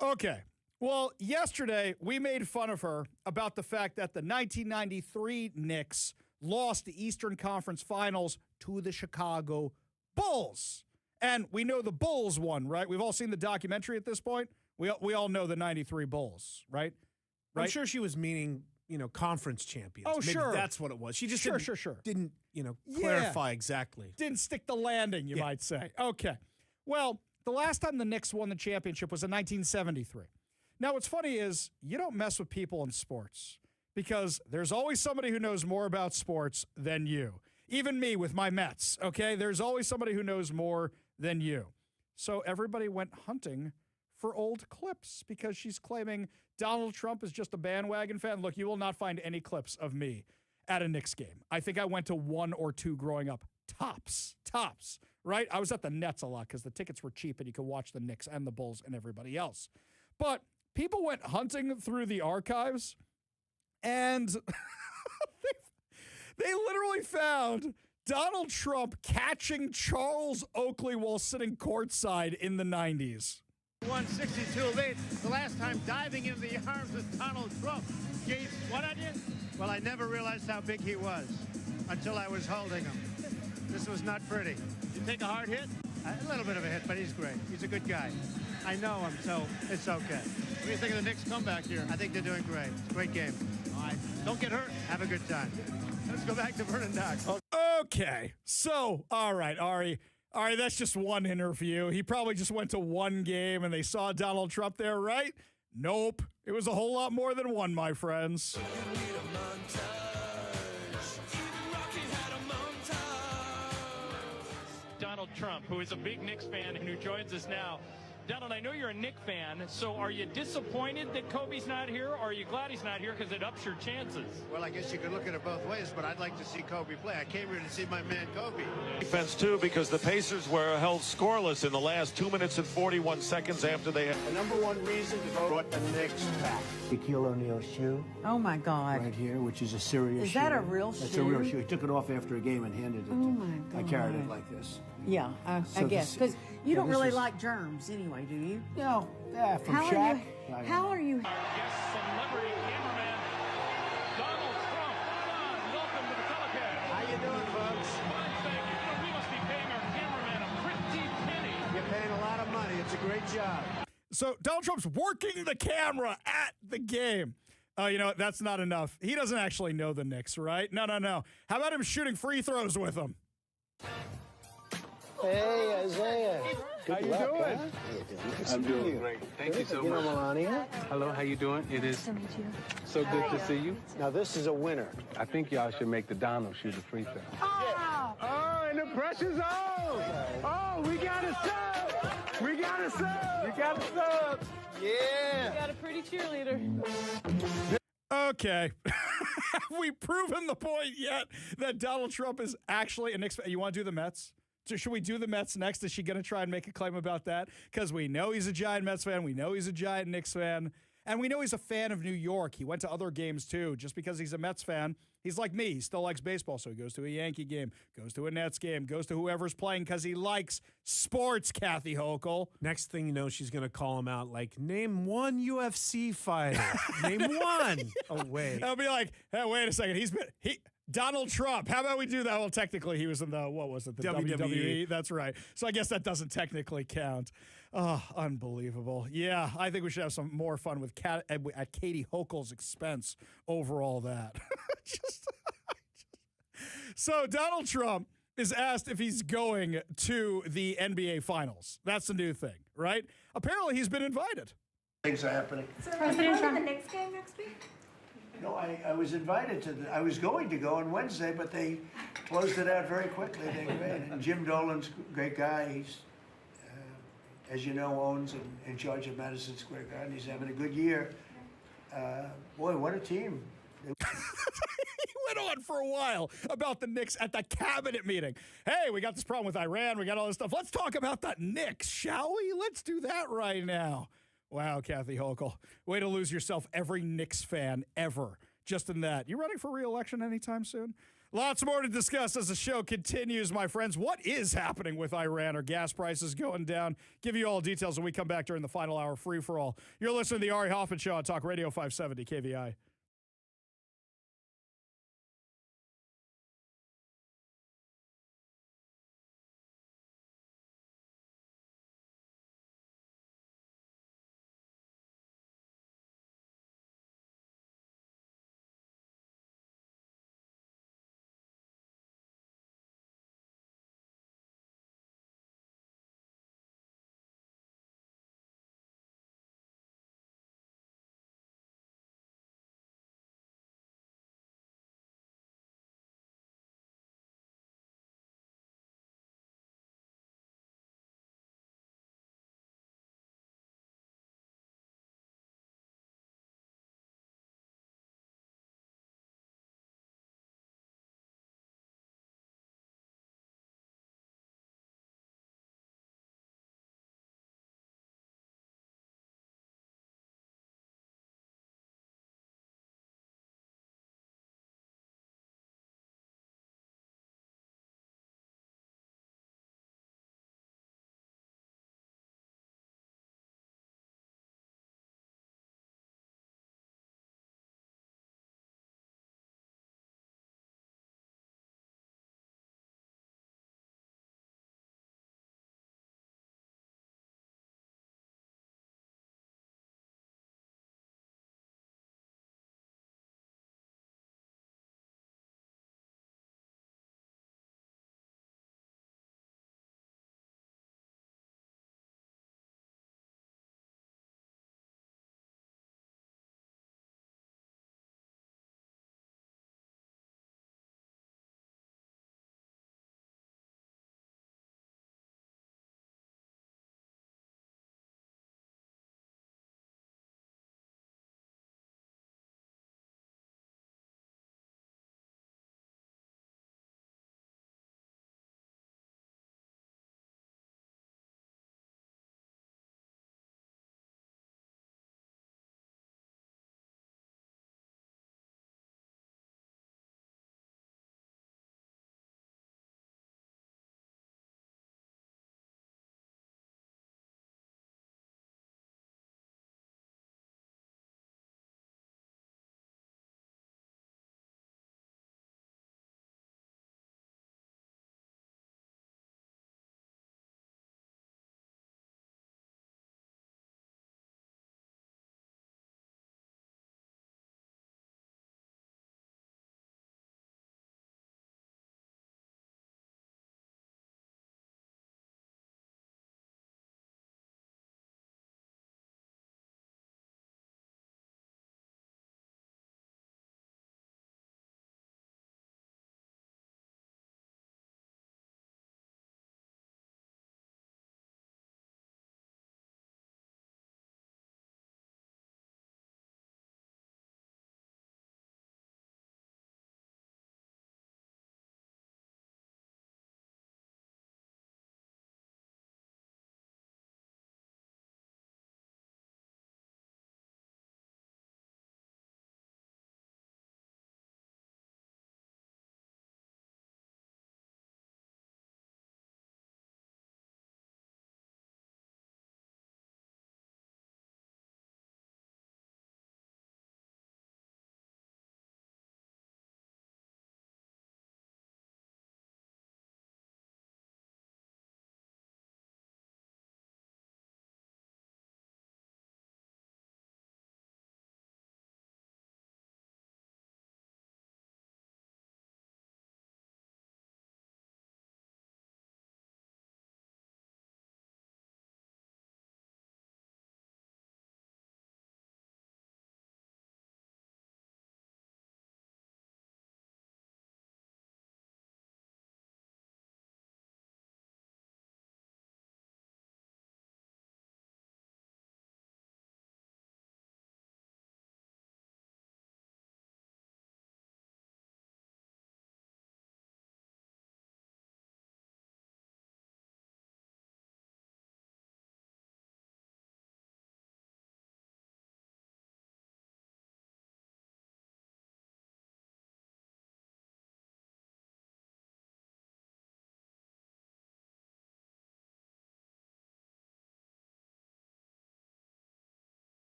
Okay. Well, yesterday we made fun of her about the fact that the 1993 Knicks lost the Eastern Conference Finals to the Chicago Bulls. And we know the Bulls won, right? We've all seen the documentary at this point. We all know the 93 Bulls, right? I'm sure she was meaning, conference champions. Oh, Maybe sure. that's what it was. She just didn't Yeah. clarify exactly. Didn't stick the landing, you might say. Okay. Well, the last time the Knicks won the championship was in 1973. Now, what's funny is you don't mess with people in sports because there's always somebody who knows more about sports than you. Even me with my Mets, okay? There's always somebody who knows more than you. So everybody went hunting for old clips because she's claiming Donald Trump is just a bandwagon fan. Look, you will not find any clips of me at a Knicks game. I think I went to one or two growing up. Tops, right? I was at the Nets a lot because the tickets were cheap and you could watch the Knicks and the Bulls and everybody else. But people went hunting through the archives and they literally found Donald Trump catching Charles Oakley while sitting courtside in the 90s. 162 lead. The last time diving into the arms of Donald Trump. Gave what I did? Well, I never realized how big he was until I was holding him. This was not pretty. You take a hard hit? A little bit of a hit, but he's great. He's a good guy. I know him, so it's okay. What do you think of the Knicks comeback here? I think they're doing great. It's a great game. All right. Don't get hurt. Have a good time. Let's go back to Vernon Dock. Okay. So, all right, Ari. All right, that's just one interview. He probably just went to one game and they saw Donald Trump there, right? Nope. It was a whole lot more than one, my friends. Donald Trump, who is a big Knicks fan and who joins us now. Donald, I know you're a Knicks fan, so are you disappointed that Kobe's not here, or are you glad he's not here because it ups your chances? Well, I guess you could look at it both ways, but I'd like to see Kobe play. I came here to see my man Kobe. Defense, too, because the Pacers were held scoreless in the last 2 minutes and 41 seconds after they had. The number one reason to vote brought the Knicks back. Shaquille O'Neal's shoe. Oh, my God. Right here, which is a serious shoe. Is that a real shoe? That's a real shoe. He took it off after a game and handed it to me. Oh, my God. I carried it like this. Yeah, I So guess. this- Because you don't this really is- like germs anyway, do you? No. Yeah, from How Shaq. are you? How are you? Guest celebrity cameraman, Donald Trump. Don, welcome to the telecast. How you doing, folks? Fine, thank you. We must be paying our cameraman a pretty penny. You're paying a lot of money. It's a great job. So Donald Trump's working the camera at the game. Oh, you know what? That's not enough. He doesn't actually know the Knicks, right? No. How about him shooting free throws with them? Hey, Isaiah. How you doing? I'm doing great. Thank you so much. Melania. Hello, how you doing? It is so good to see you. Now, this is a winner. I think y'all should make the Donald shoot a free throw. Oh, and the pressure's on. Oh, we got a sub. We got a sub. You got a sub. Yeah. got a pretty cheerleader. Okay. Have we proven the point yet that Donald Trump is actually a Knicks fan? You want to do the Mets? So should we do the Mets next? Is she going to try and make a claim about that? Because we know he's a giant Mets fan. We know he's a giant Knicks fan. And we know he's a fan of New York. He went to other games, too. Just because he's a Mets fan, he's like me. He still likes baseball, so he goes to a Yankee game, goes to a Nets game, goes to whoever's playing because he likes sports, Kathy Hochul. Next thing you know, she's going to call him out like, name one UFC fighter. Name one. Oh, wait. I'll be like, hey, wait a second. Donald Trump. How about we do that? Well, technically, he was in the, what was it? The WWE. That's right. So I guess that doesn't technically count. Oh, unbelievable. Yeah, I think we should have some more fun with at Katie Hochul's expense over all that. So Donald Trump is asked if he's going to the NBA Finals. That's the new thing, right? Apparently, he's been invited. Things are happening. President Trump. The Knicks game next week? No, I was invited to I was going to go on Wednesday, but they closed it out very quickly. They're great. And Jim Dolan's a great guy. He's, as you know, owns and in charge of Madison Square Garden. He's having a good year. Boy, what a team. He went on for a while about the Knicks at the cabinet meeting. Hey, we got this problem with Iran. We got all this stuff. Let's talk about the Knicks, shall we? Let's do that right now. Wow, Kathy Hochul. Way to lose yourself every Knicks fan ever. Just in that. You running for re-election anytime soon? Lots more to discuss as the show continues, my friends. What is happening with Iran? Are gas prices going down? Give you all details when we come back during the final hour free-for-all. You're listening to the Ari Hoffman Show on Talk Radio 570 KVI.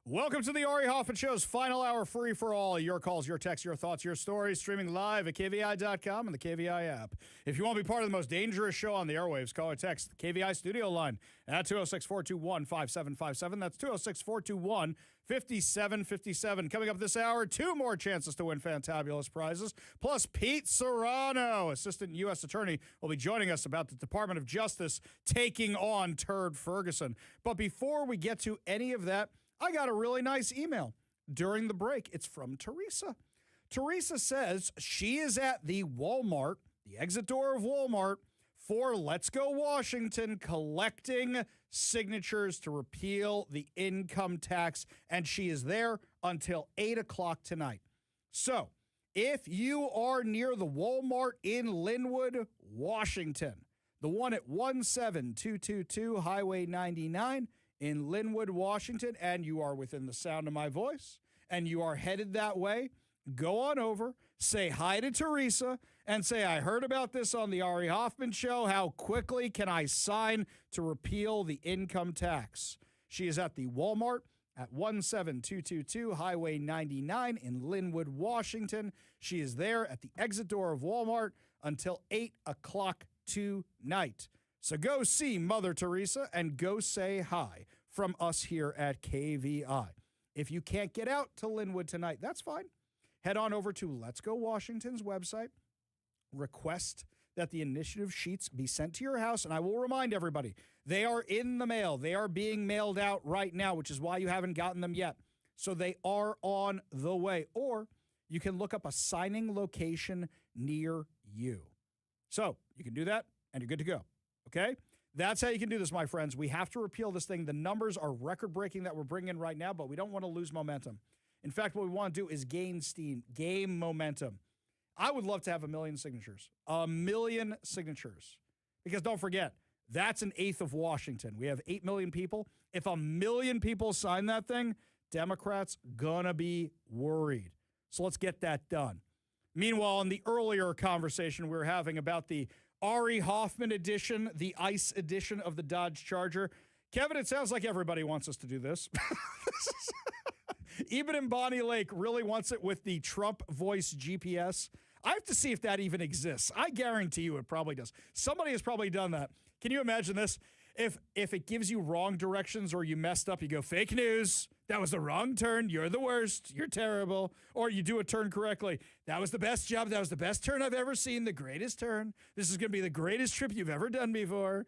Welcome to the Ari Hoffman Show's final hour free for all. Your calls, your texts, your thoughts, your stories, streaming live at KVI.com and the KVI app. If you want to be part of the most dangerous show on the airwaves, call or text the KVI studio line at 206-421-5757. That's 206-421-5757. Coming up this hour, 2 more chances to win fantabulous prizes. Plus, Pete Serrano, Assistant U.S. Attorney, will be joining us about the Department of Justice taking on Turd Ferguson. But before we get to any of that, I got a really nice email during the break. It's from Teresa. Teresa says she is at the Walmart, the exit door of Walmart, for Let's Go Washington, collecting signatures to repeal the income tax, and she is there until 8 o'clock tonight. So, if you are near the Walmart in Linwood, Washington, the one at 17222 Highway 99, in Linwood, Washington, and you are within the sound of my voice, and you are headed that way, go on over, say hi to Teresa, and say, I heard about this on the Ari Hoffman Show. How quickly can I sign to repeal the income tax? She is at the Walmart at 17222 Highway 99 in Linwood, Washington. She is there at the exit door of Walmart until 8 o'clock tonight. So go see Mother Teresa and go say hi from us here at KVI. If you can't get out to Linwood tonight, that's fine. Head on over to Let's Go Washington's website. Request that the initiative sheets be sent to your house. And I will remind everybody, they are in the mail. They are being mailed out right now, which is why you haven't gotten them yet. So they are on the way. Or you can look up a signing location near you. So you can do that, and you're good to go. Okay? That's how you can do this, my friends. We have to repeal this thing. The numbers are record-breaking that we're bringing in right now, but we don't want to lose momentum. In fact, what we want to do is gain steam, gain momentum. I would love to have 1 million signatures. 1 million signatures. Because don't forget, that's an eighth of Washington. We have 8 million people. If 1 million people sign that thing, Democrats gonna be worried. So let's get that done. Meanwhile, in the earlier conversation we were having about the Ari Hoffman edition, the ICE edition of the Dodge Charger. Kevin, it sounds like everybody wants us to do this. Even in Bonnie Lake really wants it with the Trump voice GPS. I have to see if that even exists. I guarantee you it probably does. Somebody has probably done that. Can you imagine this? If it gives you wrong directions or you messed up, you go, fake news. That was the wrong turn. You're the worst. You're terrible. Or you do a turn correctly. That was the best job. That was the best turn I've ever seen. The greatest turn. This is going to be the greatest trip you've ever done before.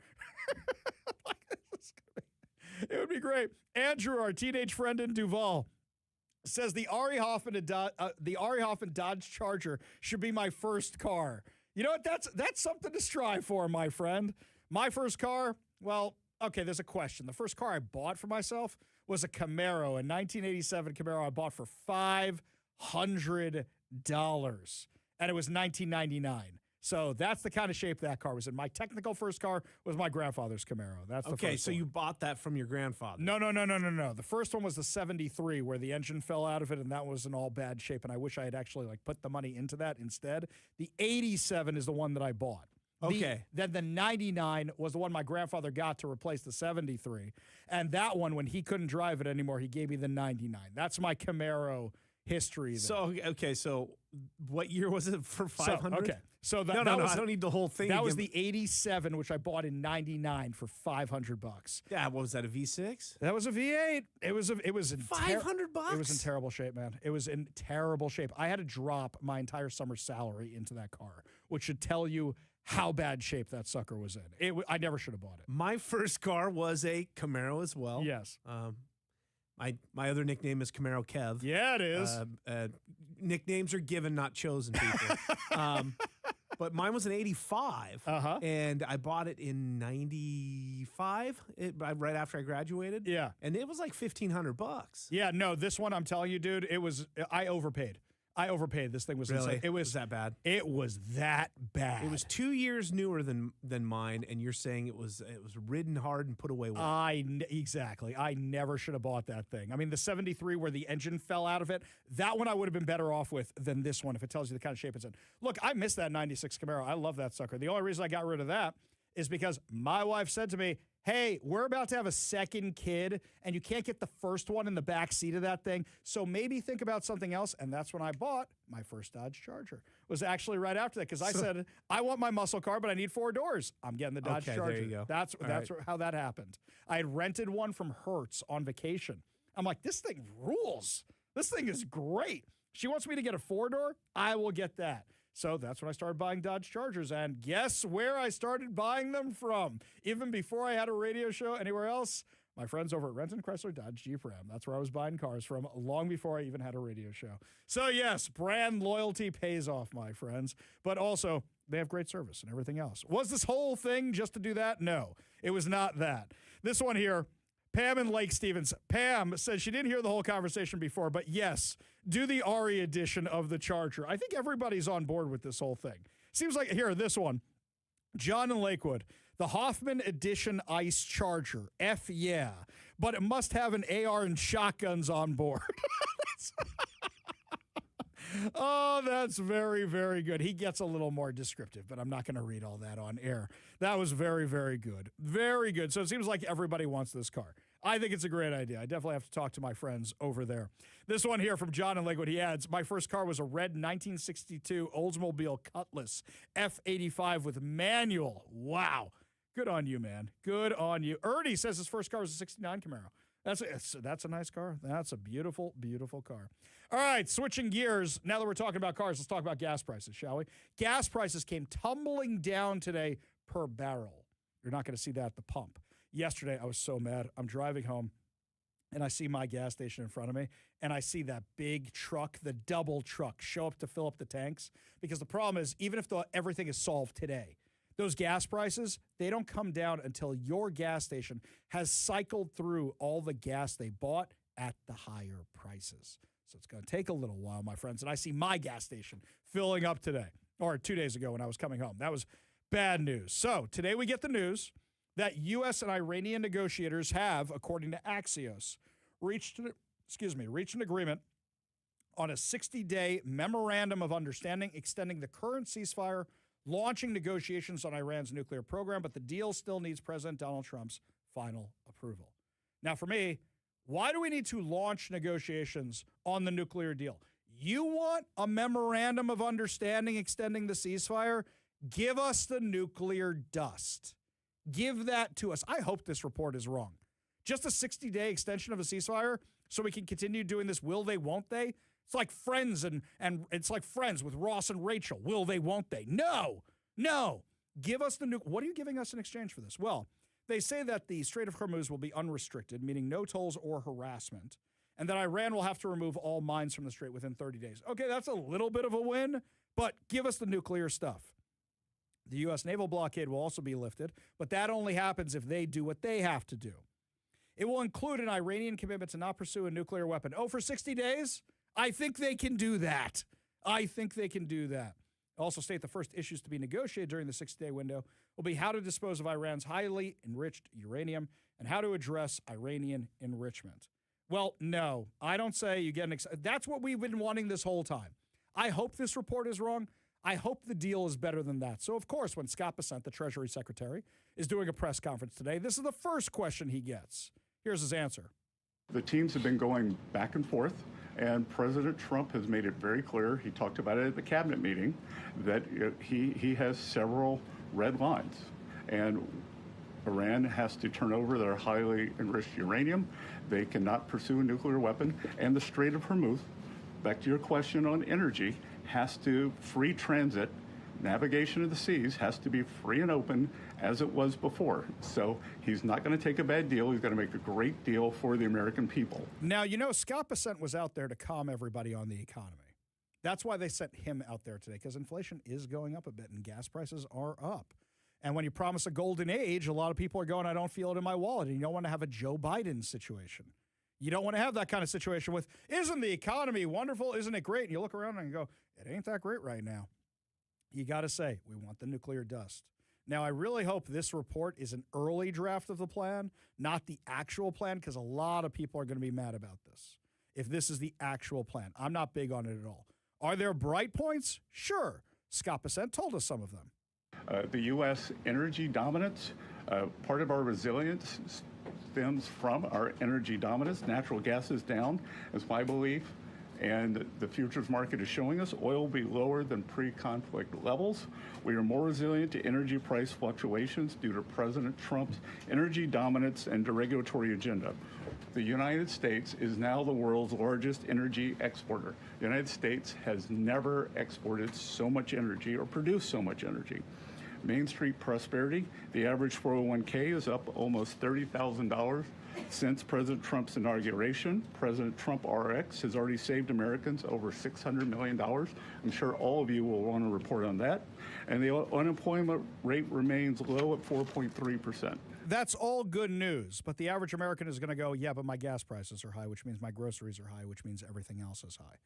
It would be great. Andrew, our teenage friend in Duval, says the Ari Hoffman Dodge Charger should be my first car. You know what? That's something to strive for, my friend. My first car, well, okay, there's a question. The first car I bought for myself was a Camaro, a 1987 Camaro I bought for $500, and it was $19.99. So that's the kind of shape that car was in. My technical first car was my grandfather's Camaro. That's the okay. first So one. you bought that from your grandfather? No. The first one was the 73, where the engine fell out of it, and that was in all bad shape. And I wish I had actually put the money into that instead. The 87 is the one that I bought. Okay. Then the 99 was the one my grandfather got to replace the 73. And that one, when he couldn't drive it anymore, he gave me the 99. That's my Camaro history there. So what year was it for 500? So no, I don't need the whole thing. That was the 87, which I bought in 99 for $500. Yeah, what was that, a V6? That was a V8. It was in $500? It was in terrible shape, man. It was in terrible shape. I had to drop my entire summer salary into that car, which should tell you how bad shape that sucker was in. I never should have bought it. My first car was a Camaro as well. Yes. My other nickname is Camaro Kev. Yeah, it is. Nicknames are given, not chosen, people. But mine was an 85, and I bought it in 95, right after I graduated. Yeah. And it was like $1,500. Yeah, no, this one, I'm telling you, dude, I overpaid. This thing was really? insane. It was that bad? It was that bad. It was 2 years newer than mine, and you're saying it was ridden hard and put away well. Exactly. I never should have bought that thing. I mean, the 73 where the engine fell out of it, that one I would have been better off with than this one if it tells you the kind of shape it's in. Look, I miss that 96 Camaro. I love that sucker. The only reason I got rid of that is because my wife said to me, hey, we're about to have a second kid, and you can't get the first one in the back seat of that thing, so maybe think about something else. And that's when I bought my first Dodge Charger. It was actually right after that, because I said, I want my muscle car, but I need 4 doors. I'm getting the Dodge Charger. There you go. That's right. how that happened. I had rented one from Hertz on vacation. I'm like, this thing rules. This thing is great. She wants me to get a 4-door. I will get that. So that's when I started buying Dodge Chargers. And guess where I started buying them from? Even before I had a radio show anywhere else, my friends over at Renton Chrysler Dodge Jeep Ram. That's where I was buying cars from long before I even had a radio show. So yes, brand loyalty pays off, my friends. But also, they have great service and everything else. Was this whole thing just to do that? No, it was not that. This one here, Pam in Lake Stevens. Pam says she didn't hear the whole conversation before, but yes, do the Ari edition of the Charger. I think everybody's on board with this whole thing. Seems like, here, this one. John in Lakewood. The Hoffman Edition Ice Charger. F yeah. But it must have an AR and shotguns on board. Oh, that's very, very good. He gets a little more descriptive, but I'm not going to read all that on air. That was very, very good. Very good. So it seems like everybody wants this car. I think it's a great idea. I definitely have to talk to my friends over there. This one here from John in Lakewood, he adds, my first car was a red 1962 Oldsmobile Cutlass F85 with manual. Wow. Good on you, man. Good on you. Ernie says his first car was a 69 Camaro. That's a nice car. That's a beautiful, beautiful car. All right, switching gears. Now that we're talking about cars, let's talk about gas prices, shall we? Gas prices came tumbling down today per barrel. You're not going to see that at the pump. Yesterday, I was so mad. I'm driving home, and I see my gas station in front of me, and I see that big truck, the double truck, show up to fill up the tanks. Because the problem is, even if everything is solved today, those gas prices, they don't come down until your gas station has cycled through all the gas they bought at the higher prices. So it's going to take a little while, my friends. And I see my gas station filling up today, or 2 days ago when I was coming home. That was bad news. So today we get the news that U.S. and Iranian negotiators have, according to Axios, reached an agreement on a 60-day memorandum of understanding extending the current ceasefire, launching negotiations on Iran's nuclear program, but the deal still needs President Donald Trump's final approval. Now, for me, why do we need to launch negotiations on the nuclear deal? You want a memorandum of understanding extending the ceasefire? Give us the nuclear dust. Give that to us. I hope this report is wrong. Just a 60-day extension of a ceasefire so we can continue doing this will they, won't they? It's like Friends and it's like Friends with Ross and Rachel. Will they, won't they? No. Give us the nuke. What are you giving us in exchange for this? Well, they say that the Strait of Hormuz will be unrestricted, meaning no tolls or harassment, and that Iran will have to remove all mines from the strait within 30 days. Okay, that's a little bit of a win, but give us the nuclear stuff. The U.S. naval blockade will also be lifted, but that only happens if they do what they have to do. It will include an Iranian commitment to not pursue a nuclear weapon. Oh, for 60 days? I think they can do that. Also state the first issues to be negotiated during the 60-day window will be how to dispose of Iran's highly enriched uranium and how to address Iranian enrichment. Well, no, I don't say you get that's what we've been wanting this whole time. I hope this report is wrong. I hope the deal is better than that. So, of course, when Scott Bessent, the Treasury Secretary, is doing a press conference today, this is the first question he gets. Here's his answer. The teams have been going back and forth, and President Trump has made it very clear, he talked about it at the cabinet meeting, that he has several red lines. And Iran has to turn over their highly enriched uranium. They cannot pursue a nuclear weapon. And the Strait of Hormuz, back to your question on energy, has to free transit. Navigation of the seas has to be free and open as it was before. So he's not going to take a bad deal. He's going to make a great deal for the American people. Now, you know, Scott Bessent was out there to calm everybody on the economy. That's why they sent him out there today, because inflation is going up a bit and gas prices are up. And when you promise a golden age, a lot of people are going, I don't feel it in my wallet. And you don't want to have a Joe Biden situation. You don't want to have that kind of situation with, isn't the economy wonderful? Isn't it great? And you look around and you go, it ain't that great right now. You got to say, we want the nuclear dust. Now, I really hope this report is an early draft of the plan, not the actual plan, because a lot of people are going to be mad about this. If this is the actual plan, I'm not big on it at all. Are there bright points? Sure. Scott Bessent told us some of them. The U.S. energy dominance Part of our resilience stems from our energy dominance. Natural gas is down, is my belief, and the futures market is showing us oil will be lower than pre-conflict levels. We are more resilient to energy price fluctuations due to President Trump's energy dominance and deregulatory agenda. The United States is now the world's largest energy exporter. The United States has never exported so much energy or produced so much energy. Main Street prosperity, the average 401k is up almost $30,000 since President Trump's inauguration. President Trump RX has already saved Americans over $600 million. I'm sure all of you will want to report on that. And the unemployment rate remains low at 4.3%. That's all good news, but the average American is going to go, yeah, but my gas prices are high, which means my groceries are high, which means everything else is high.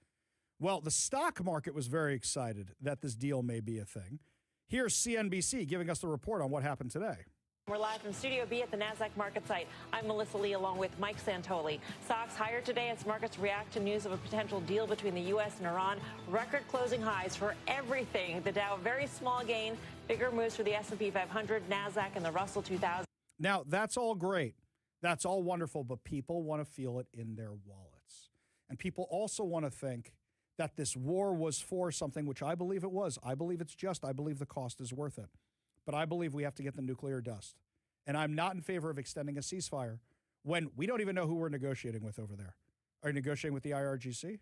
Well, the stock market was very excited that this deal may be a thing. Here's CNBC giving us the report on what happened today. We're live from Studio B at the NASDAQ market site. I'm Melissa Lee along with Mike Santoli. Stocks higher today as markets react to news of a potential deal between the U.S. and Iran. Record closing highs for everything. The Dow, very small gain. Bigger moves for the S&P 500, NASDAQ, and the Russell 2000. Now, that's all great. That's all wonderful, but people want to feel it in their wallets. And people also want to think that this war was for something, which I believe it was. I believe it's just. I believe the cost is worth it. But I believe we have to get the nuclear dust. And I'm not in favor of extending a ceasefire when we don't even know who we're negotiating with over there. Are you negotiating with the IRGC?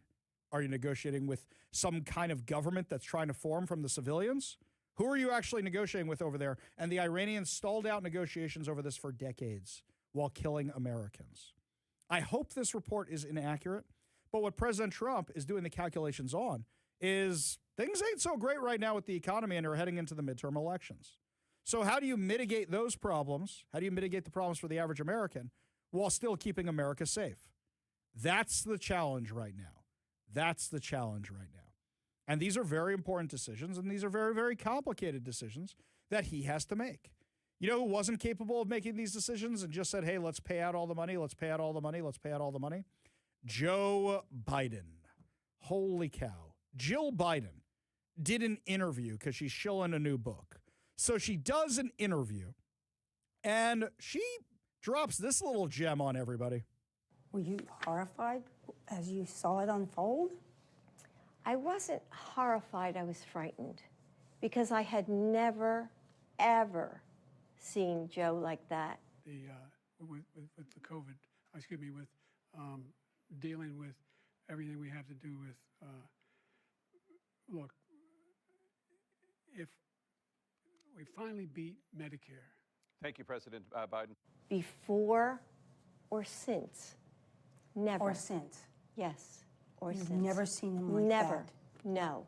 Are you negotiating with some kind of government that's trying to form from the civilians? Who are you actually negotiating with over there? And the Iranians stalled out negotiations over this for decades while killing Americans. I hope this report is inaccurate. But what President Trump is doing the calculations on is things ain't so great right now with the economy and are heading into the midterm elections. So how do you mitigate those problems? How do you mitigate the problems for the average American while still keeping America safe? That's the challenge right now. That's the challenge right now. And these are very important decisions, and these are very, very complicated decisions that he has to make. You know who wasn't capable of making these decisions and just said, hey, let's pay out all the money, let's pay out all the money, let's pay out all the money? Joe Biden. Holy cow. Jill Biden did an interview because she's shilling a new book. So she does an interview, and she drops this little gem on everybody. Were you horrified as you saw it unfold? I wasn't horrified. I was frightened because I had never, ever seen Joe like that. With the COVID, with dealing with everything we have to do with, look, if we finally beat Medicare. Thank you, President Biden. Before or since? Never. Or since? Yes, or You've since. never seen him like Never. that? No.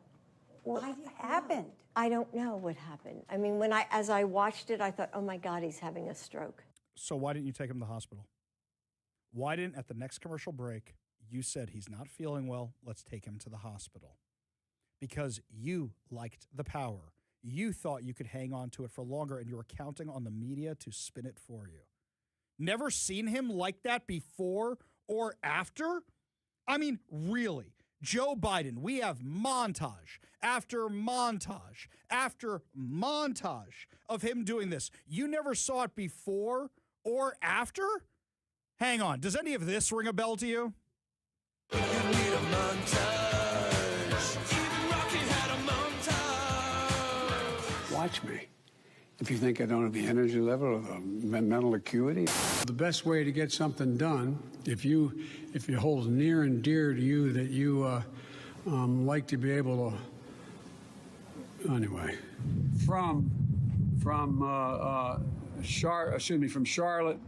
What happened? I don't know what happened. I mean, as I watched it, I thought, oh my God, he's having a stroke. So why didn't you take him to the hospital? Why didn't, at the next commercial break, you said he's not feeling well, let's take him to the hospital? Because you liked the power. You thought you could hang on to it for longer, and you were counting on the media to spin it for you. Never seen him like that before or after? I mean, really. Joe Biden, we have montage after montage after montage of him doing this. You never saw it before or after? Hang on. Does any of this ring a bell to you? You need a montage. Even Rocky had a montage. Watch me. If you think I don't have the energy level or the mental acuity. The best way to get something done, if it holds near and dear to you that you like to be able to, anyway, from Charlotte,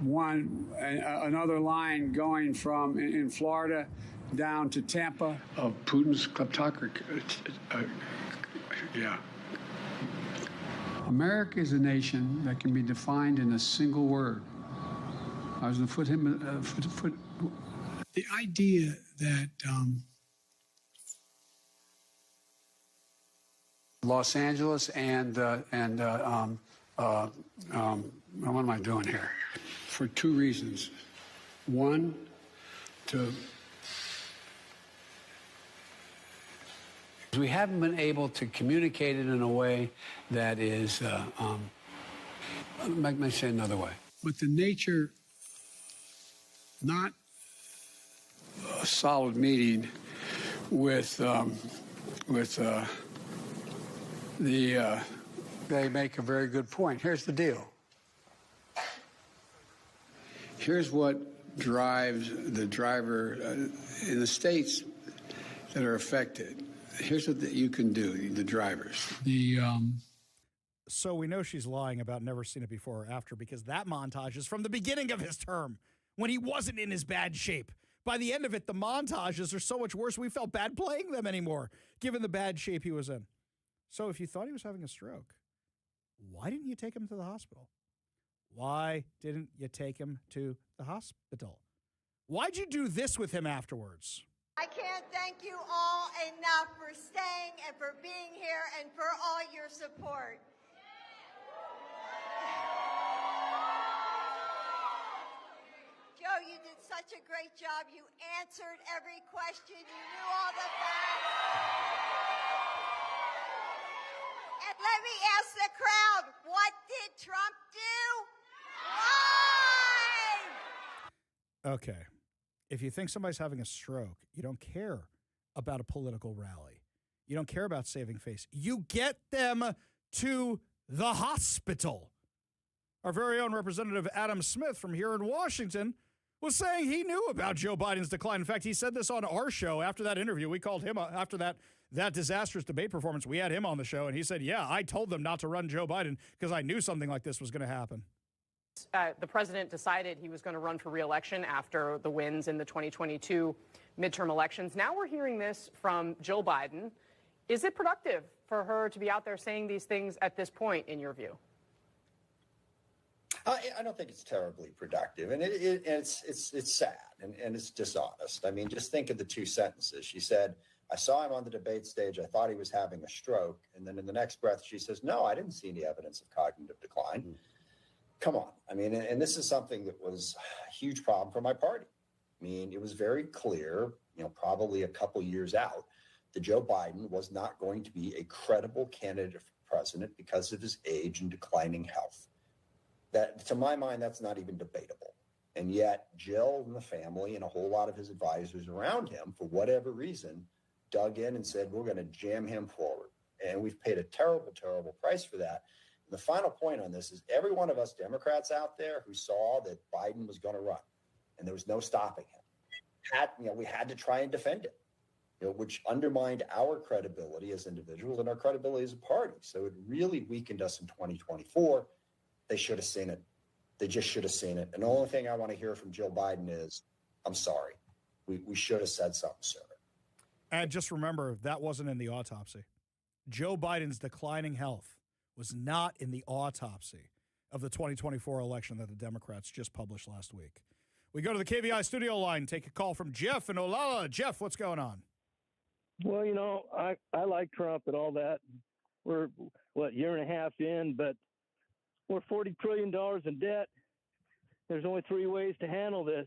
another line going from in Florida down to Tampa. Of Putin's kleptocracy. Yeah. America is a nation that can be defined in a single word. I was going to put him. The idea that Los Angeles and what am I doing here? For two reasons. One, we haven't been able to communicate it in a way that is let me say another way. But the nature, not a solid meeting with they make a very good point. Here's the deal. Here's what drives the driver in the states that are affected. Here's what you can do, the drivers. So we know she's lying about never seen it before or after, because that montage is from the beginning of his term when he wasn't in his bad shape. By the end of it, the montages are so much worse, we felt bad playing them anymore, given the bad shape he was in. So if you thought he was having a stroke, why didn't you take him to the hospital? Why didn't you take him to the hospital? Why'd you do this with him afterwards? I can't thank you all enough for staying and for being here and for all your support. Joe, you did such a great job. You answered every question. You knew all the facts. And let me ask the crowd, what did Trump do? Lie! Okay. If you think somebody's having a stroke, you don't care about a political rally. You don't care about saving face. You get them to the hospital. Our very own Representative Adam Smith from here in Washington was saying he knew about Joe Biden's decline. In fact, he said this on our show after that interview. We called him after that disastrous debate performance. We had him on the show, and he said, yeah, I told them not to run Joe Biden because I knew something like this was going to happen. The president decided he was going to run for re-election after the wins in the 2022 midterm elections. Now we're hearing this from Jill Biden. Is it productive for her to be out there saying these things at this point, in your view? I don't think it's terribly productive, and it's sad and it's dishonest. I mean, just think of the two sentences. She said, I saw him on the debate stage. I thought he was having a stroke. And then in the next breath, she says, no, I didn't see any evidence of cognitive decline. Come on. I mean, and this is something that was a huge problem for my party. I mean, it was very clear, probably a couple years out, that Joe Biden was not going to be a credible candidate for president because of his age and declining health. That, to my mind, that's not even debatable. And yet Jill and the family and a whole lot of his advisors around him, for whatever reason, dug in and said, we're going to jam him forward. And we've paid a terrible, terrible price for that. And the final point on this is every one of us Democrats out there who saw that Biden was going to run and there was no stopping him, we had to try and defend it, which undermined our credibility as individuals and our credibility as a party. So it really weakened us in 2024. They should have seen it. They just should have seen it. And the only thing I want to hear from Jill Biden is, I'm sorry. We should have said something sooner. And just remember, that wasn't in the autopsy. Joe Biden's declining health was not in the autopsy of the 2024 election that the Democrats just published last week. We go to the KVI studio line, take a call from Jeff in Olalla. Jeff, what's going on? Well, I like Trump and all that. We're, year and a half in, but we're $40 trillion in debt. There's only three ways to handle this: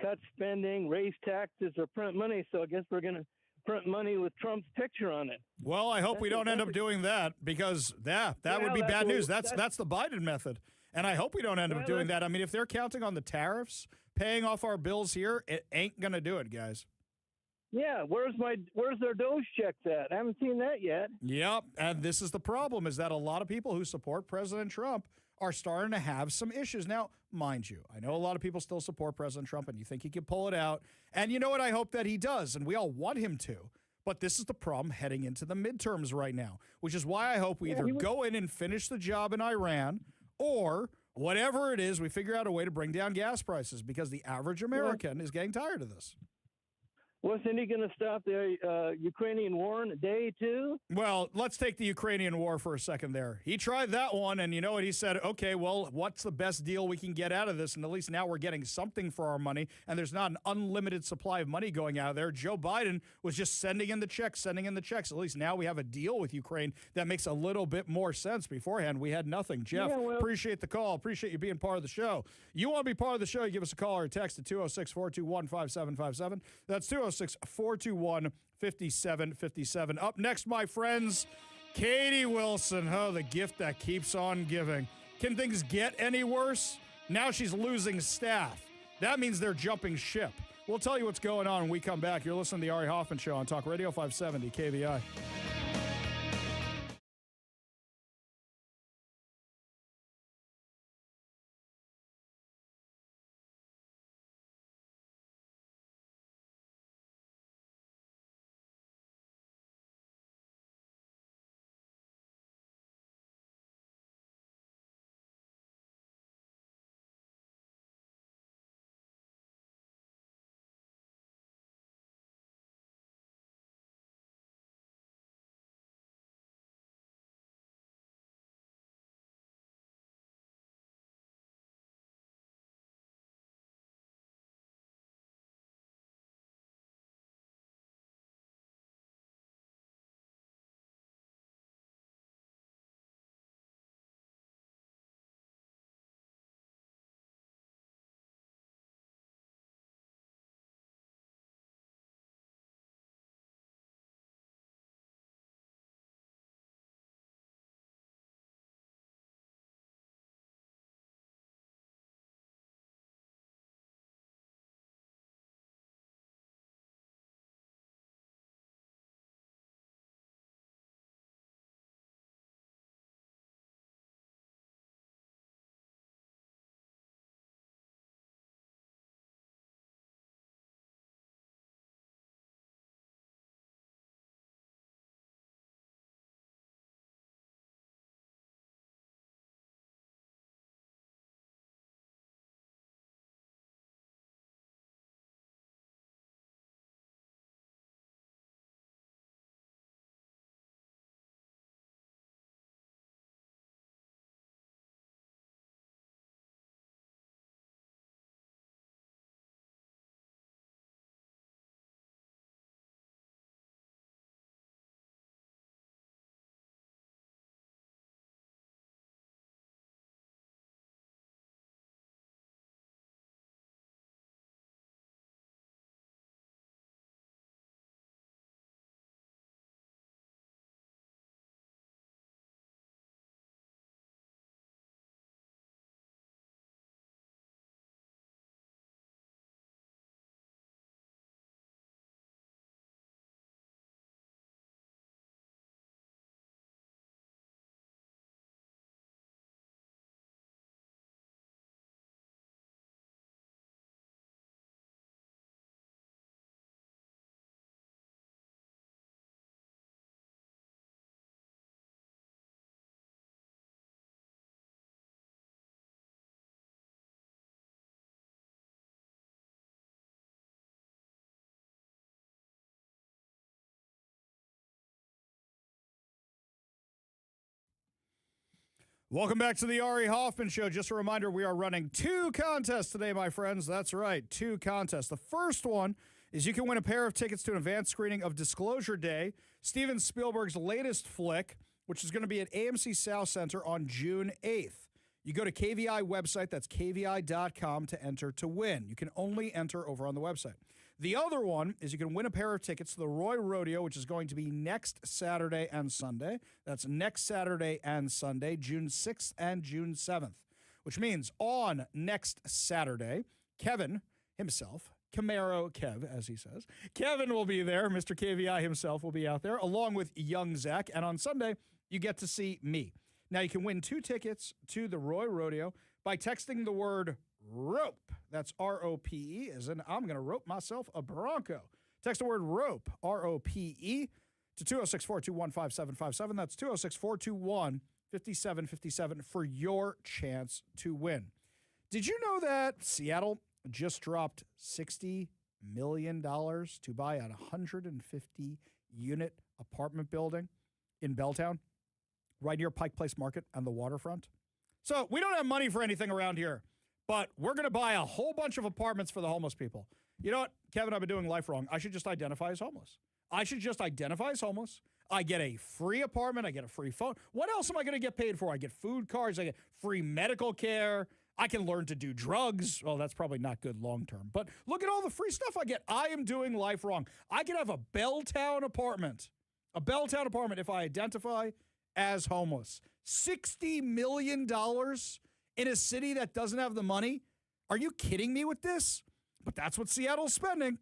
cut spending, raise taxes, or print money. So I guess we're going to print money with Trump's picture on it. Well, I hope we don't end up doing that, because that would be bad news. That's the Biden method. And I hope we don't end up doing that. I mean, if they're counting on the tariffs, paying off our bills here, it ain't going to do it, guys. Yeah, where's their Doge checks at? I haven't seen that yet. Yep, and this is the problem, is that a lot of people who support President Trump are starting to have some issues. Now, mind you, I know a lot of people still support President Trump, and you think he can pull it out. And you know what? I hope that he does, and we all want him to. But this is the problem heading into the midterms right now, which is why I hope we either go in and finish the job in Iran, or whatever it is, we figure out a way to bring down gas prices, because the average American is getting tired of this. Wasn't he going to stop the Ukrainian war in a day, too? Well, let's take the Ukrainian war for a second there. He tried that one, and you know what? He said, okay, well, what's the best deal we can get out of this? And at least now we're getting something for our money, and there's not an unlimited supply of money going out there. Joe Biden was just sending in the checks. At least now we have a deal with Ukraine that makes a little bit more sense. Beforehand, we had nothing. Jeff, appreciate the call. Appreciate you being part of the show. You want to be part of the show, you give us a call or a text at 206-421-5757. That's 206-421-5757. Up next, my friends, Katie Wilson. Oh, the gift that keeps on giving. Can things get any worse? Now she's losing staff. That means they're jumping ship. We'll tell you what's going on when we come back. You're listening to the Ari Hoffman Show on Talk Radio 570 KVI. Welcome back to the Ari Hoffman Show. Just a reminder, we are running 2 contests today, my friends. That's right, 2 contests. The first one is you can win a pair of tickets to an advanced screening of Disclosure Day, Steven Spielberg's latest flick, which is going to be at AMC South Center on June 8th. You go to KVI website, that's kvi.com, to enter to win. You can only enter over on the website. The other one is you can win a pair of tickets to the Roy Rodeo, which is going to be next Saturday and Sunday. That's next Saturday and Sunday, June 6th and June 7th, which means on next Saturday, Kevin himself, Camaro Kev, as he says, Kevin will be there. Mr. KVI himself will be out there, along with young Zach. And on Sunday, you get to see me. Now, you can win 2 tickets to the Roy Rodeo by texting the word ROPE. That's R-O-P-E, as in I'm going to rope myself a Bronco. Text the word ROPE, R-O-P-E, to 206-421-5757. That's 206-421-5757 for your chance to win. Did you know that Seattle just dropped $60 million to buy a 150-unit apartment building in Belltown, right near Pike Place Market and the waterfront? So we don't have money for anything around here, but we're going to buy a whole bunch of apartments for the homeless people. You know what, Kevin, I've been doing life wrong. I should just identify as homeless. I get a free apartment. I get a free phone. What else am I going to get paid for? I get food cards. I get free medical care. I can learn to do drugs. Well, that's probably not good long term. But look at all the free stuff I get. I am doing life wrong. I can have a Belltown apartment if I identify as homeless. $60 million in a city that doesn't have the money? Are you kidding me with this? But that's what Seattle's spending.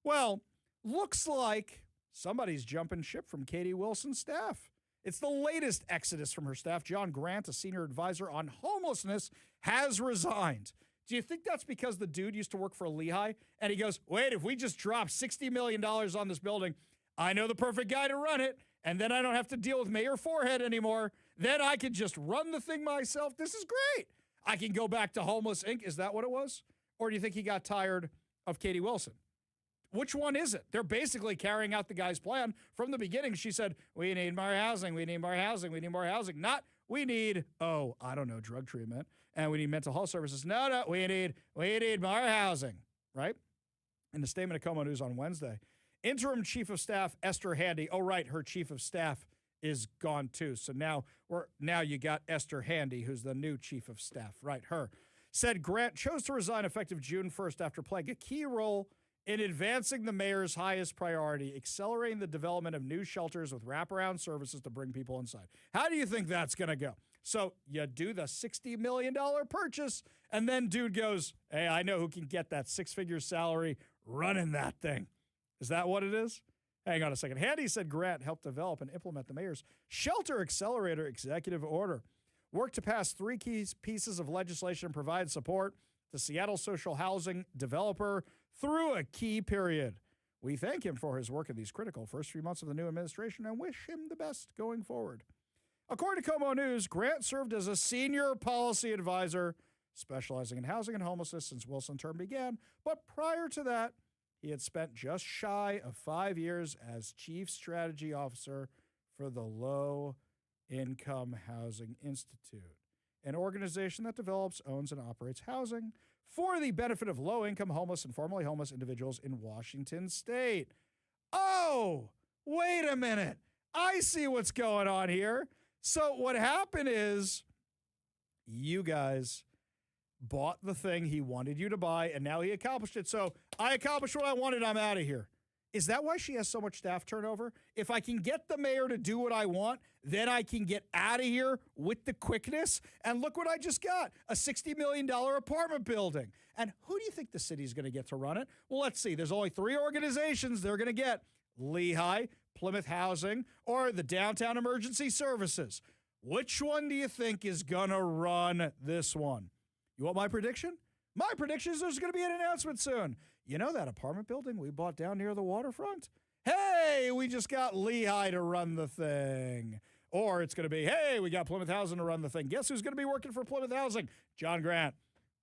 Well, looks like somebody's jumping ship from Katie Wilson's staff. It's the latest exodus from her staff. John Grant, a senior advisor on homelessness, has resigned. Do you think that's because the dude used to work for Lehigh? And he goes, wait, if we just drop $60 million on this building, I know the perfect guy to run it, and then I don't have to deal with Mayor Forehead anymore. Then I can just run the thing myself. This is great. I can go back to Homeless Inc. Is that what it was? Or do you think he got tired of Katie Wilson? Which one is it? They're basically carrying out the guy's plan. From the beginning, she said, we need more housing, we need more housing, we need more housing. Not, we need, drug treatment, and we need mental health services. No, we need more housing, right? In the statement of Como News on Wednesday, Interim Chief of Staff Esther Handy, her Chief of Staff is gone too. So now you got Esther Handy, who's the new Chief of Staff, right, her, said Grant chose to resign effective June 1st after playing a key role in advancing the mayor's highest priority, accelerating the development of new shelters with wraparound services to bring people inside. How do you think that's going to go? So you do the $60 million purchase, and then dude goes, hey, I know who can get that six-figure salary running that thing. Is that what it is? Hang on a second. Handy said Grant helped develop and implement the mayor's Shelter Accelerator executive order. Worked to pass three key pieces of legislation and provide support to Seattle social housing developer through a key period. We thank him for his work in these critical first few months of the new administration and wish him the best going forward. According to Como News, Grant served as a senior policy advisor specializing in housing and homelessness since Wilson's term began, but prior to that, he had spent just shy of 5 years as chief strategy officer for the Low Income Housing Institute, an organization that develops, owns, and operates housing for the benefit of low-income homeless and formerly homeless individuals in Washington state. Oh, wait a minute. I see what's going on here. So what happened is you guys bought the thing he wanted you to buy, and now he accomplished it. So I accomplished what I wanted. I'm out of here. Is that why she has so much staff turnover? If I can get the mayor to do what I want, then I can get out of here with the quickness. And look what I just got, a $60 million apartment building. And who do you think the city's going to get to run it? Well, let's see. There's only three organizations they're going to get: Lehigh, Plymouth Housing, or the Downtown Emergency Services. Which one do you think is going to run this one? You want my prediction? My prediction is there's going to be an announcement soon. You know that apartment building we bought down near the waterfront? Hey, we just got Lehigh to run the thing. Or it's going to be, hey, we got Plymouth Housing to run the thing. Guess who's going to be working for Plymouth Housing? John Grant.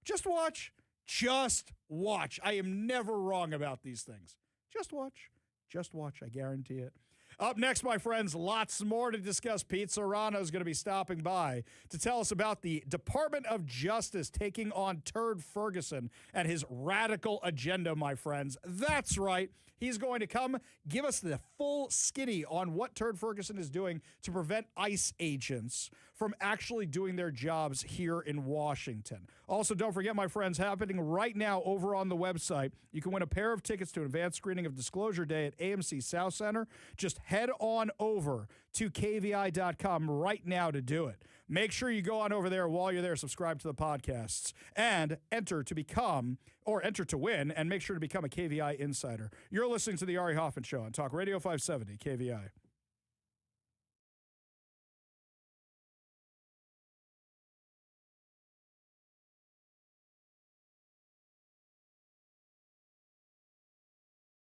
Just watch. Just watch. I am never wrong about these things. Just watch. Just watch. I guarantee it. Up next, my friends, lots more to discuss. Pete Serrano is going to be stopping by to tell us about the Department of Justice taking on Turd Ferguson and his radical agenda, my friends. That's right. He's going to come give us the full skinny on what Turd Ferguson is doing to prevent ICE agents from actually doing their jobs here in Washington. Also, don't forget, my friends, happening right now over on the website, you can win a pair of tickets to an advanced screening of Disclosure Day at AMC South Center. Just head on over to KVI.com right now to do it. Make sure you go on over there while you're there, subscribe to the podcasts, and enter to win, and make sure to become a KVI insider. You're listening to The Ari Hoffman Show on Talk Radio 570 KVI.